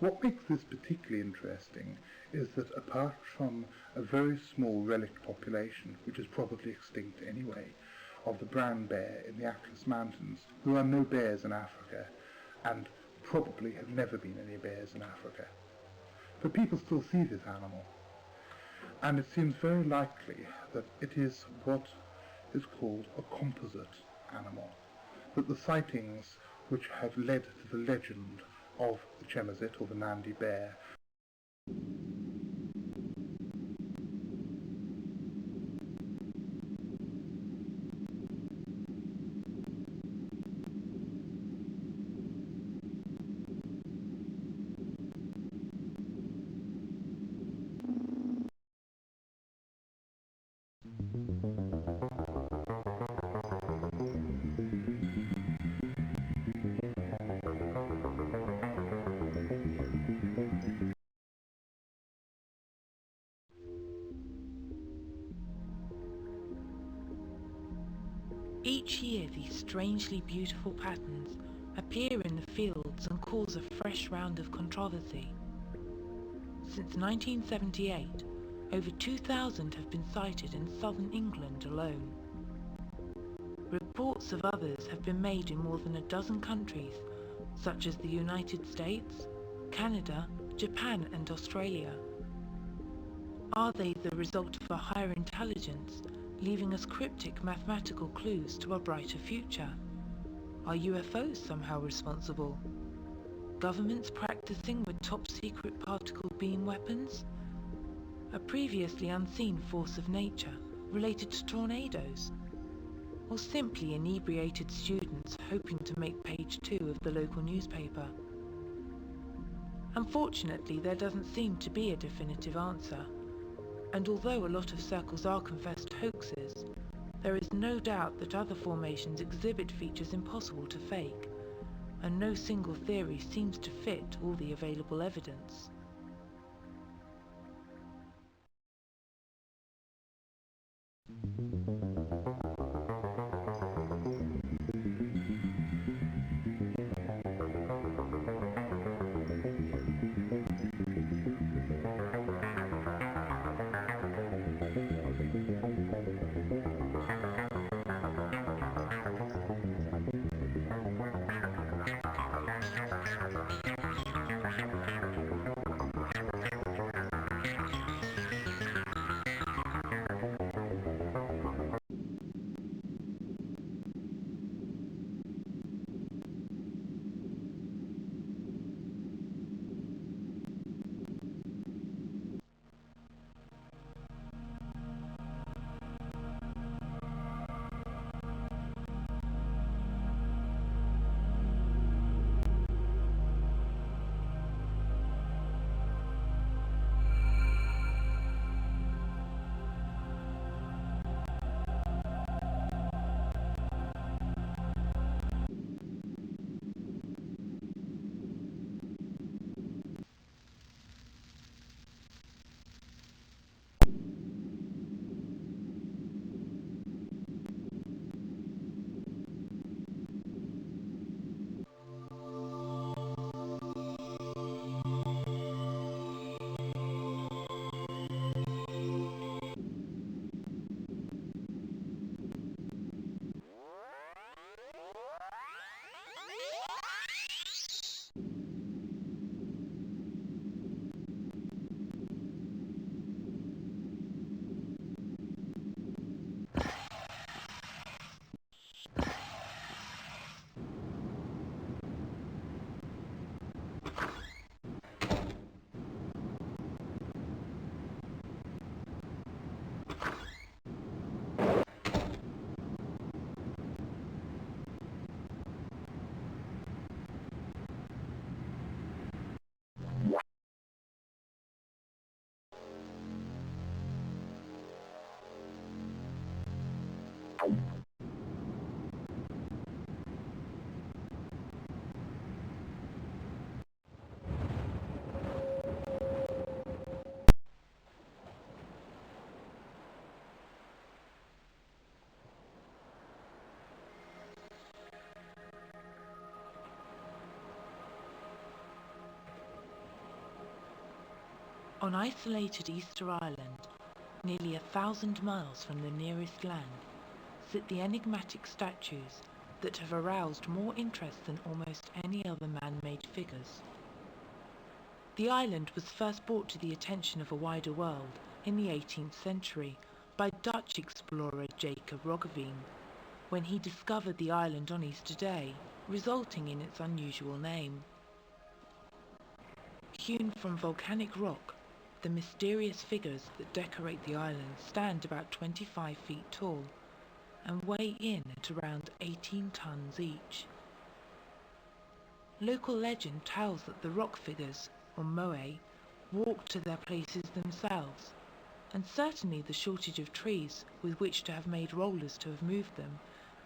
What makes this particularly interesting is that apart from a very small relict population, which is probably extinct anyway, of the brown bear in the Atlas Mountains, there are no bears in Africa, and probably have never been any bears in Africa. But people still see this animal, and it seems very likely that it is what is called a composite animal, that the sightings which have led to the legend of the Chemazit or the Nandi bear Each year these strangely beautiful patterns appear in the fields and cause a fresh round of controversy. Since 1978, over 2,000 have been sighted in southern England alone. Reports of others have been made in more than a dozen countries, such as the United States, Canada, Japan and Australia. Are they the result of a higher intelligence, leaving us cryptic mathematical clues to a brighter future? Are UFOs somehow responsible? Governments practicing with top-secret particle beam weapons? A previously unseen force of nature related to tornadoes? Or simply inebriated students hoping to make page 2 of the local newspaper? Unfortunately, there doesn't seem to be a definitive answer. And although a lot of circles are confessed hoaxes, there is no doubt that other formations exhibit features impossible to fake, and no single theory seems to fit all the available evidence. On isolated Easter Island, nearly 1,000 miles from the nearest land, sit the enigmatic statues that have aroused more interest than almost any other man-made figures. The island was first brought to the attention of a wider world in the 18th century by Dutch explorer Jacob Roggeveen, when he discovered the island on Easter Day, resulting in its unusual name. Hewn from volcanic rock, the mysterious figures that decorate the island stand about 25 feet tall and weigh in at around 18 tons each. Local legend tells that the rock figures, or moai, walked to their places themselves, and certainly the shortage of trees with which to have made rollers to have moved them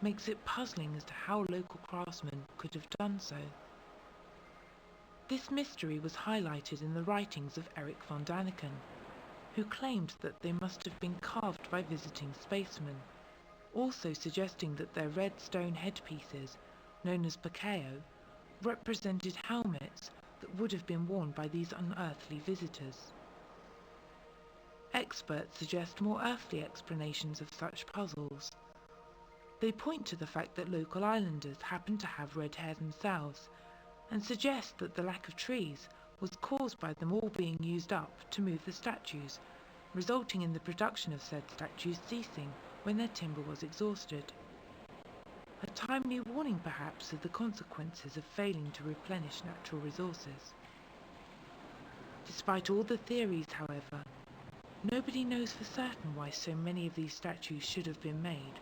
makes it puzzling as to how local craftsmen could have done so. This mystery was highlighted in the writings of Eric von Daniken, who claimed that they must have been carved by visiting spacemen, also suggesting that their red stone headpieces, known as pakeo, represented helmets that would have been worn by these unearthly visitors. Experts suggest more earthly explanations of such puzzles. They point to the fact that local islanders happen to have red hair themselves, and suggest that the lack of trees was caused by them all being used up to move the statues, resulting in the production of said statues ceasing when their timber was exhausted. A timely warning perhaps of the consequences of failing to replenish natural resources. Despite all the theories, however, nobody knows for certain why so many of these statues should have been made,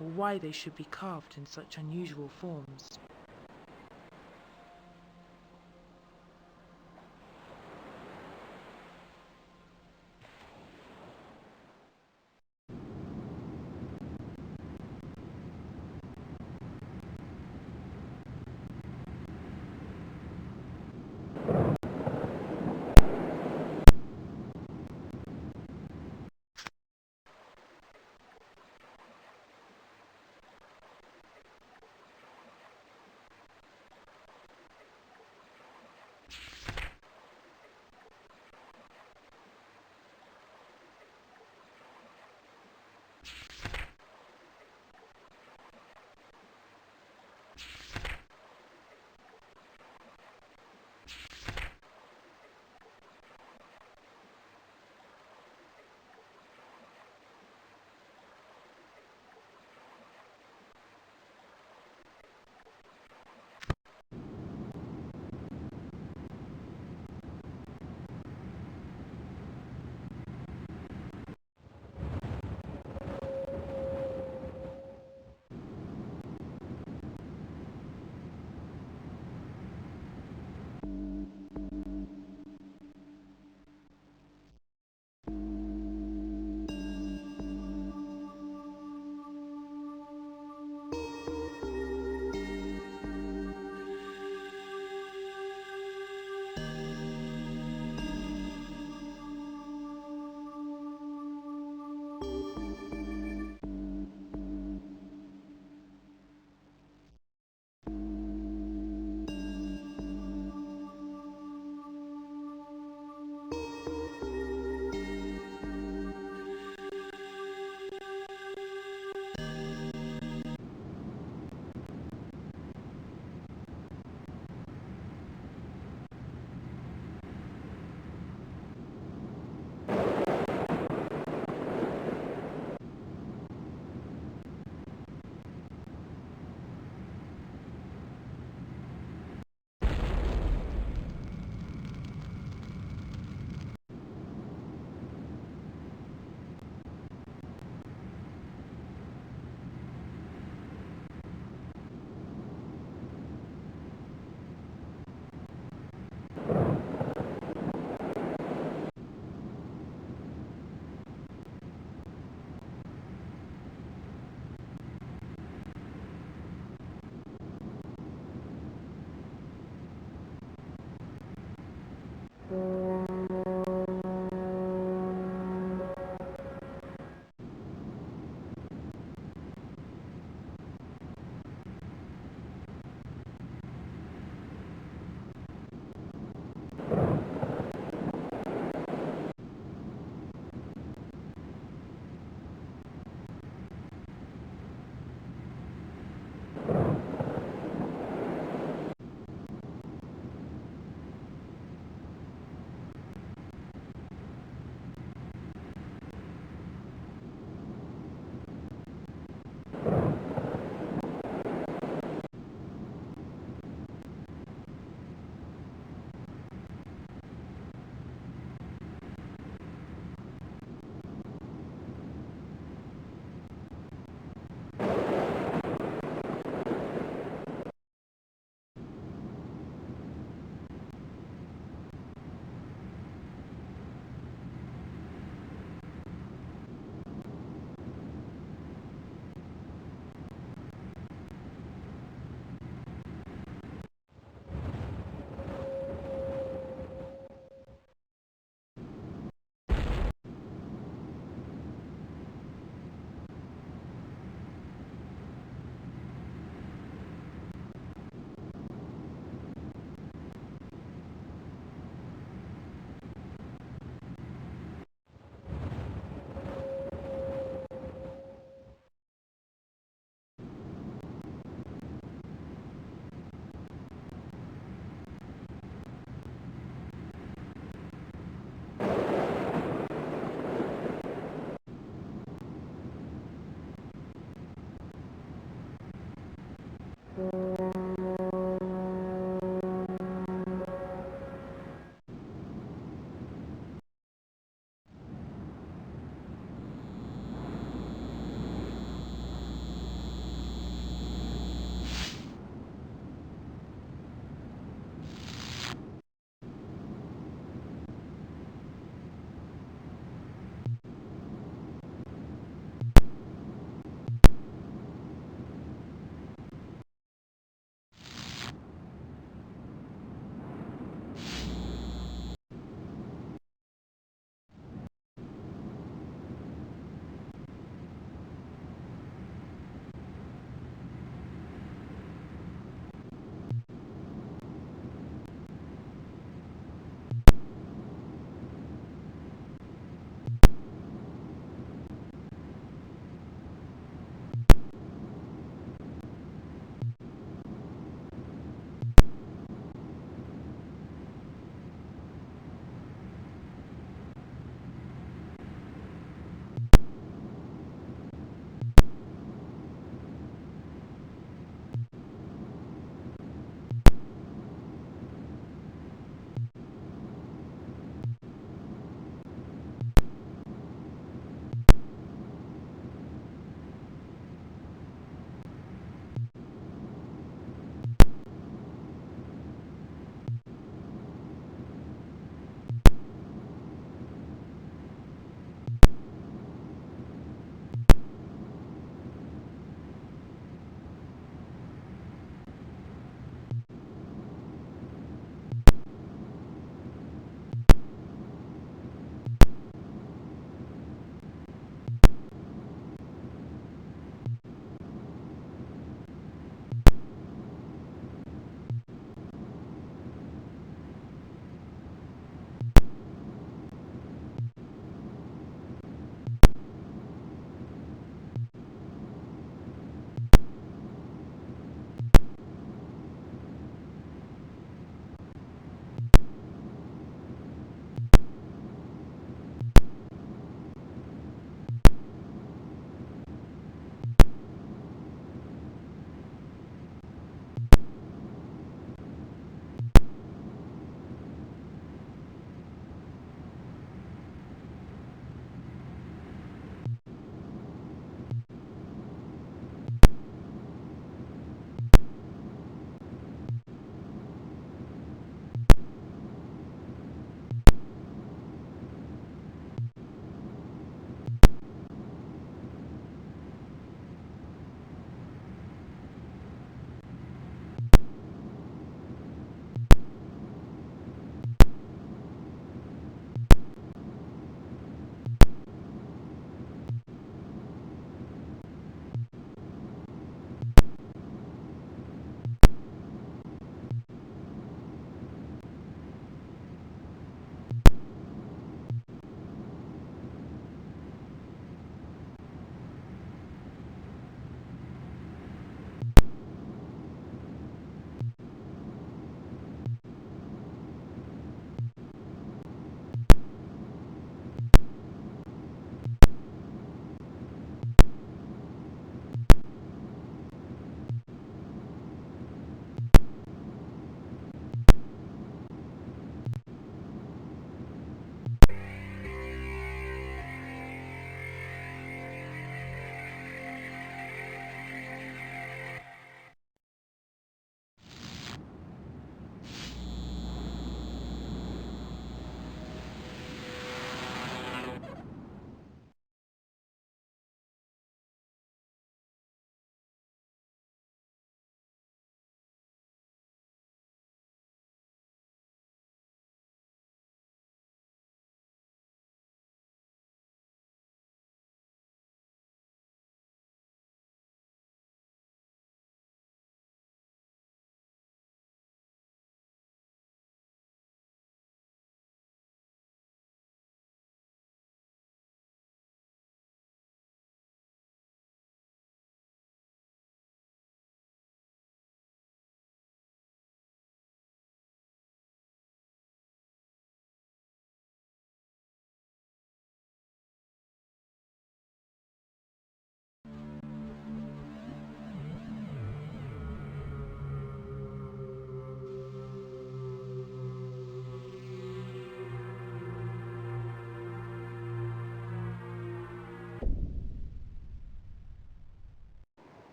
or why they should be carved in such unusual forms.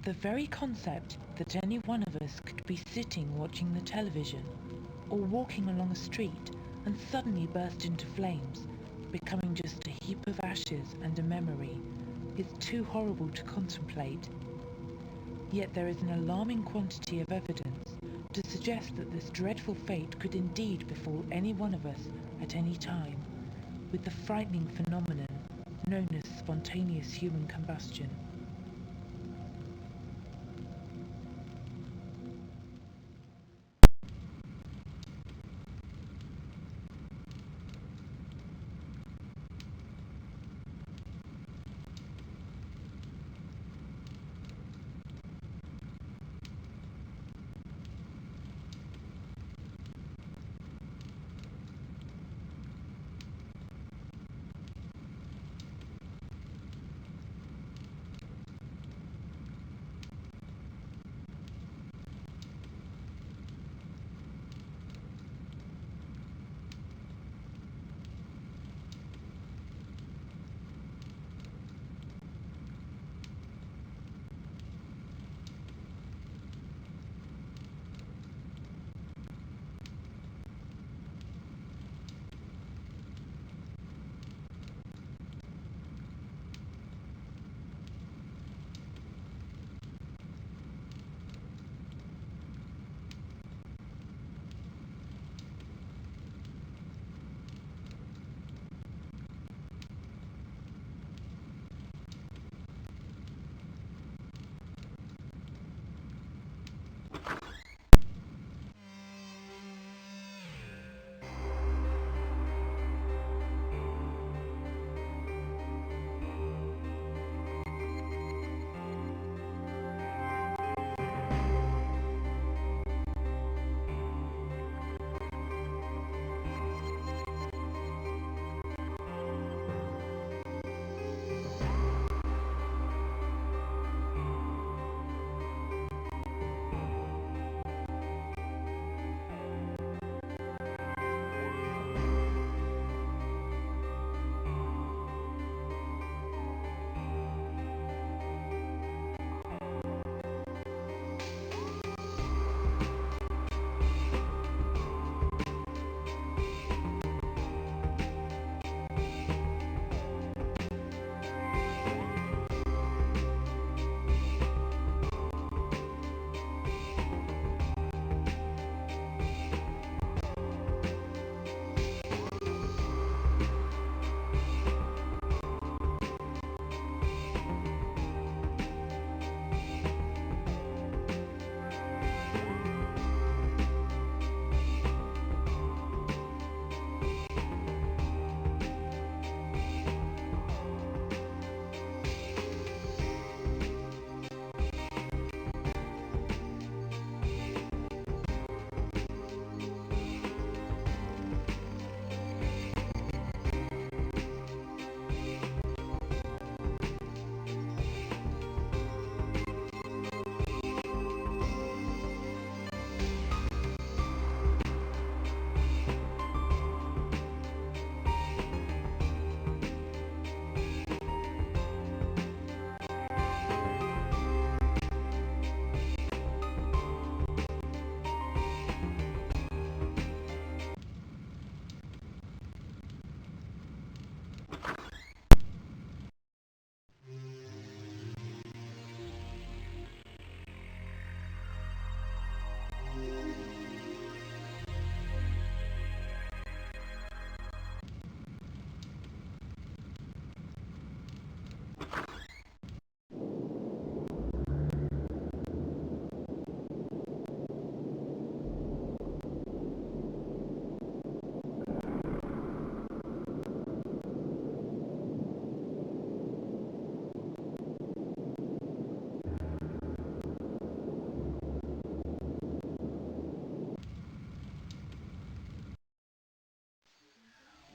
The very concept that any one of us could be sitting watching the television or walking along a street and suddenly burst into flames, becoming just a heap of ashes and a memory, is too horrible to contemplate. Yet there is an alarming quantity of evidence to suggest that this dreadful fate could indeed befall any one of us at any time, with the frightening phenomenon known as spontaneous human combustion.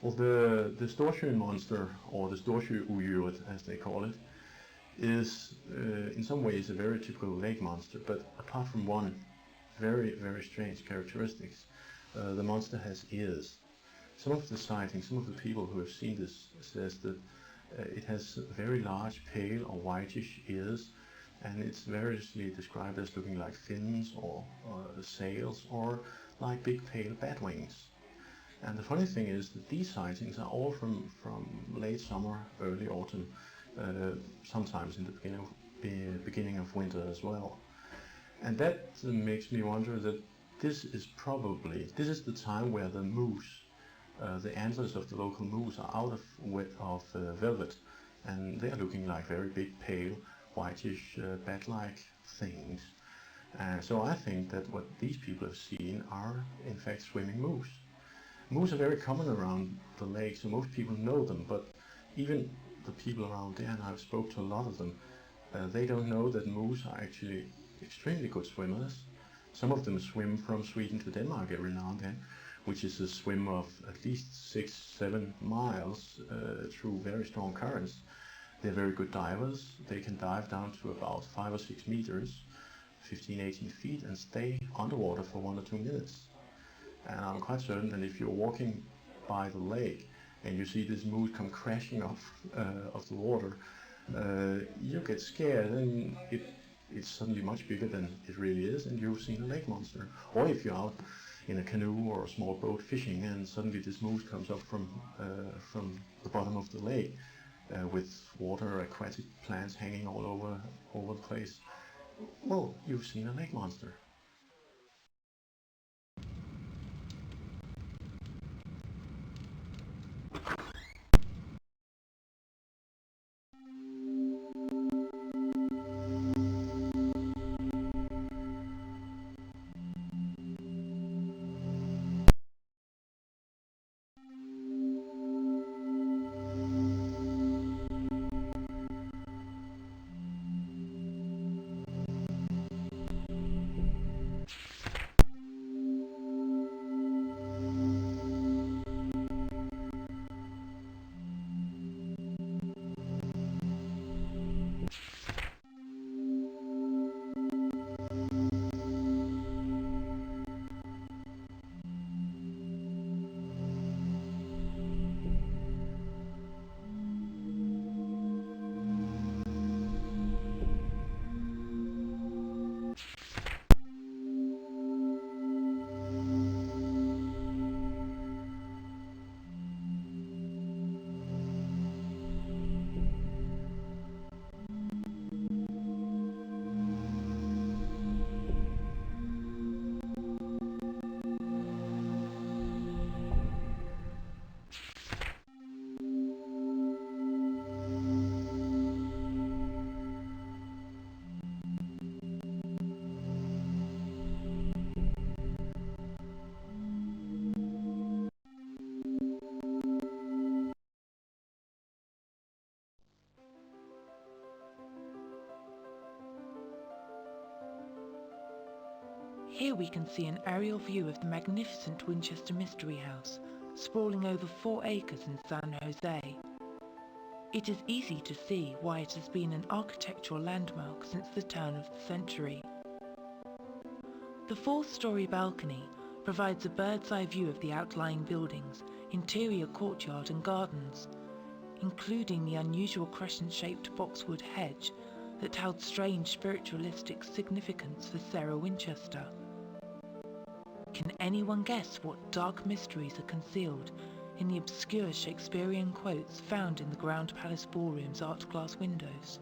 Well, the Storsjö monster, or the Storsjö-odjuret as they call it, is in some ways a very typical lake monster, but apart from one very, very strange characteristics, the monster has ears. Some of the sightings, some of the people who have seen this says that it has very large, pale or whitish ears, and it's variously described as looking like fins or sails or like big pale bat wings. And the funny thing is that these sightings are all from late summer, early autumn, sometimes in the beginning of winter as well. And that makes me wonder that this is the time where the moose, the antlers of the local moose, are out of velvet, and they are looking like very big, pale, whitish, bat-like things. So I think that what these people have seen are in fact swimming moose. Moose are very common around the lake, so most people know them, but even the people around there, and I've spoke to a lot of them, they don't know that moose are actually extremely good swimmers. Some of them swim from Sweden to Denmark every now and then, which is a swim of at least 6-7 miles through very strong currents. They're very good divers. They can dive down to about 5 or 6 meters, 15-18 feet, and stay underwater for 1 or 2 minutes. And I'm quite certain that if you're walking by the lake and you see this moose come crashing off of the water, you get scared, and it's suddenly much bigger than it really is, and you've seen a lake monster. Or if you're out in a canoe or a small boat fishing, and suddenly this moose comes up from the bottom of the lake with water, aquatic plants hanging all over the place. Well, you've seen a lake monster. Here we can see an aerial view of the magnificent Winchester Mystery House, sprawling over 4 acres in San Jose. It is easy to see why it has been an architectural landmark since the turn of the century. The 4th-story balcony provides a bird's-eye view of the outlying buildings, interior courtyard and gardens, including the unusual crescent-shaped boxwood hedge that held strange spiritualistic significance for Sarah Winchester. Can anyone guess what dark mysteries are concealed in the obscure Shakespearean quotes found in the Ground Palace Ballroom's art glass windows?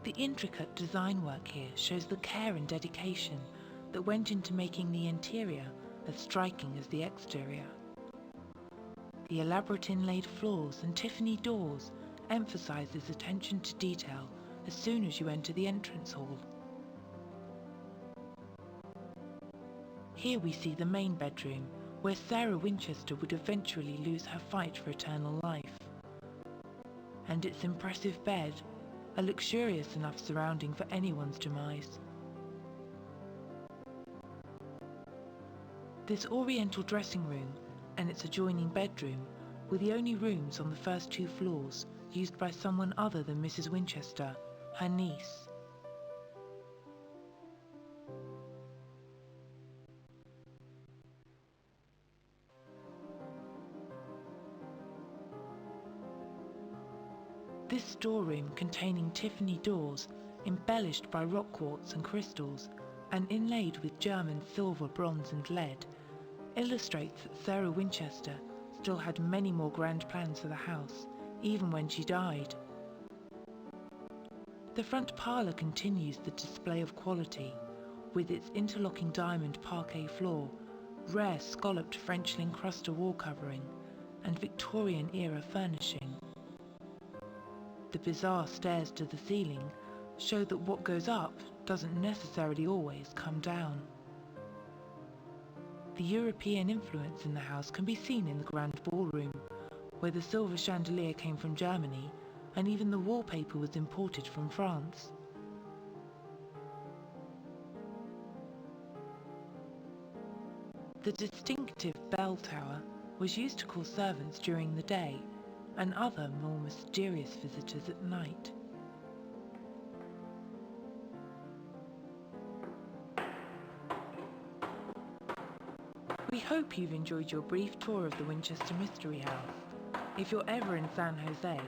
The intricate design work here shows the care and dedication that went into making the interior as striking as the exterior. The elaborate inlaid floors and Tiffany doors emphasizes attention to detail as soon as you enter the entrance hall. Here we see the main bedroom, where Sarah Winchester would eventually lose her fight for eternal life. And its impressive bed, a luxurious enough surrounding for anyone's demise. This oriental dressing room and its adjoining bedroom were the only rooms on the first 2 floors used by someone other than Mrs. Winchester, her niece. This storeroom containing Tiffany doors embellished by rock quartz and crystals and inlaid with German silver, bronze and lead, illustrates that Sarah Winchester still had many more grand plans for the house, even when she died. The front parlour continues the display of quality, with its interlocking diamond parquet floor, rare scalloped French Lincrusta wall covering, and Victorian-era furnishing. The bizarre stairs to the ceiling show that what goes up doesn't necessarily always come down. The European influence in the house can be seen in the grand ballroom, where the silver chandelier came from Germany, and even the wallpaper was imported from France. The distinctive bell tower was used to call servants during the day and other more mysterious visitors at night. We hope you've enjoyed your brief tour of the Winchester Mystery House. If you're ever in San Jose,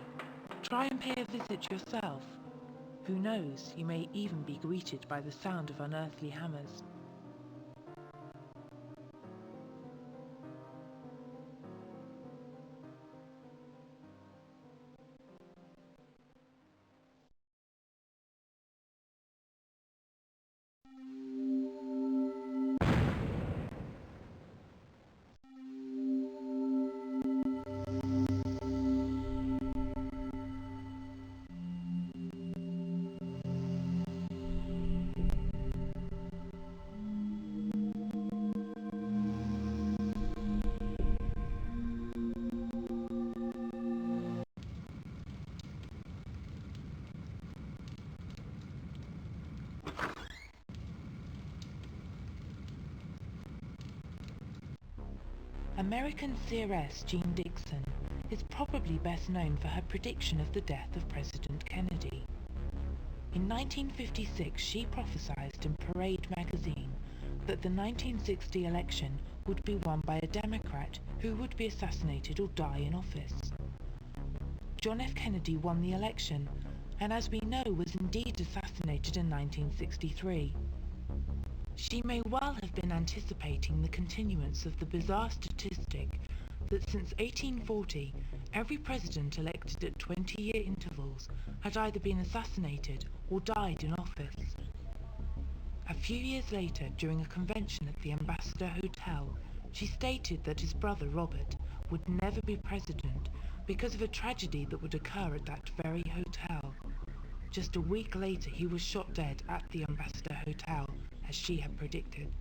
try and pay a visit yourself. Who knows, you may even be greeted by the sound of unearthly hammers. American seeress Jean Dixon is probably best known for her prediction of the death of President Kennedy. In 1956, she prophesied in Parade magazine that the 1960 election would be won by a Democrat who would be assassinated or die in office. John F. Kennedy won the election, and as we know, was indeed assassinated in 1963. She may well have been anticipating the continuance of the bizarre statistic that since 1840, every president elected at 20-year intervals had either been assassinated or died in office. A few years later, during a convention at the Ambassador Hotel, she stated that his brother Robert would never be president because of a tragedy that would occur at that very hotel. Just a week later, he was shot dead at the Ambassador Hotel, as she had predicted.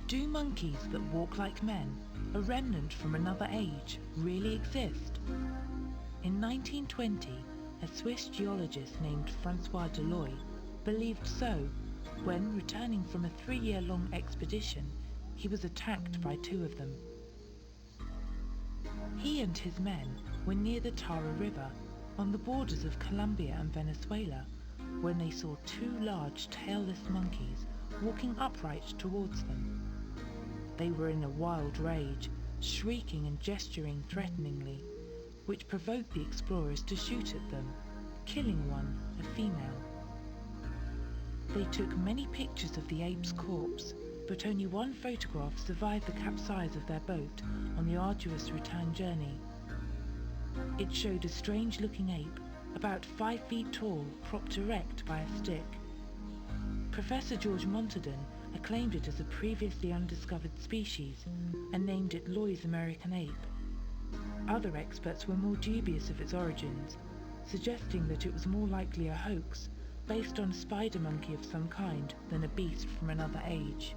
Do monkeys that walk like men, a remnant from another age, really exist? In 1920, a Swiss geologist named Francois Deloy believed so when, returning from a 3-year-long expedition, he was attacked by 2 of them. He and his men were near the Tara River, on the borders of Colombia and Venezuela, when they saw 2 large tailless monkeys walking upright towards them. They were in a wild rage, shrieking and gesturing threateningly, which provoked the explorers to shoot at them, killing one, a female. They took many pictures of the ape's corpse, but only one photograph survived the capsize of their boat on the arduous return journey. It showed a strange-looking ape, about 5 feet tall, propped erect by a stick. Professor George Montaden acclaimed it as a previously undiscovered species and named it Loy's American ape. Other experts were more dubious of its origins, suggesting that it was more likely a hoax based on a spider monkey of some kind than a beast from another age.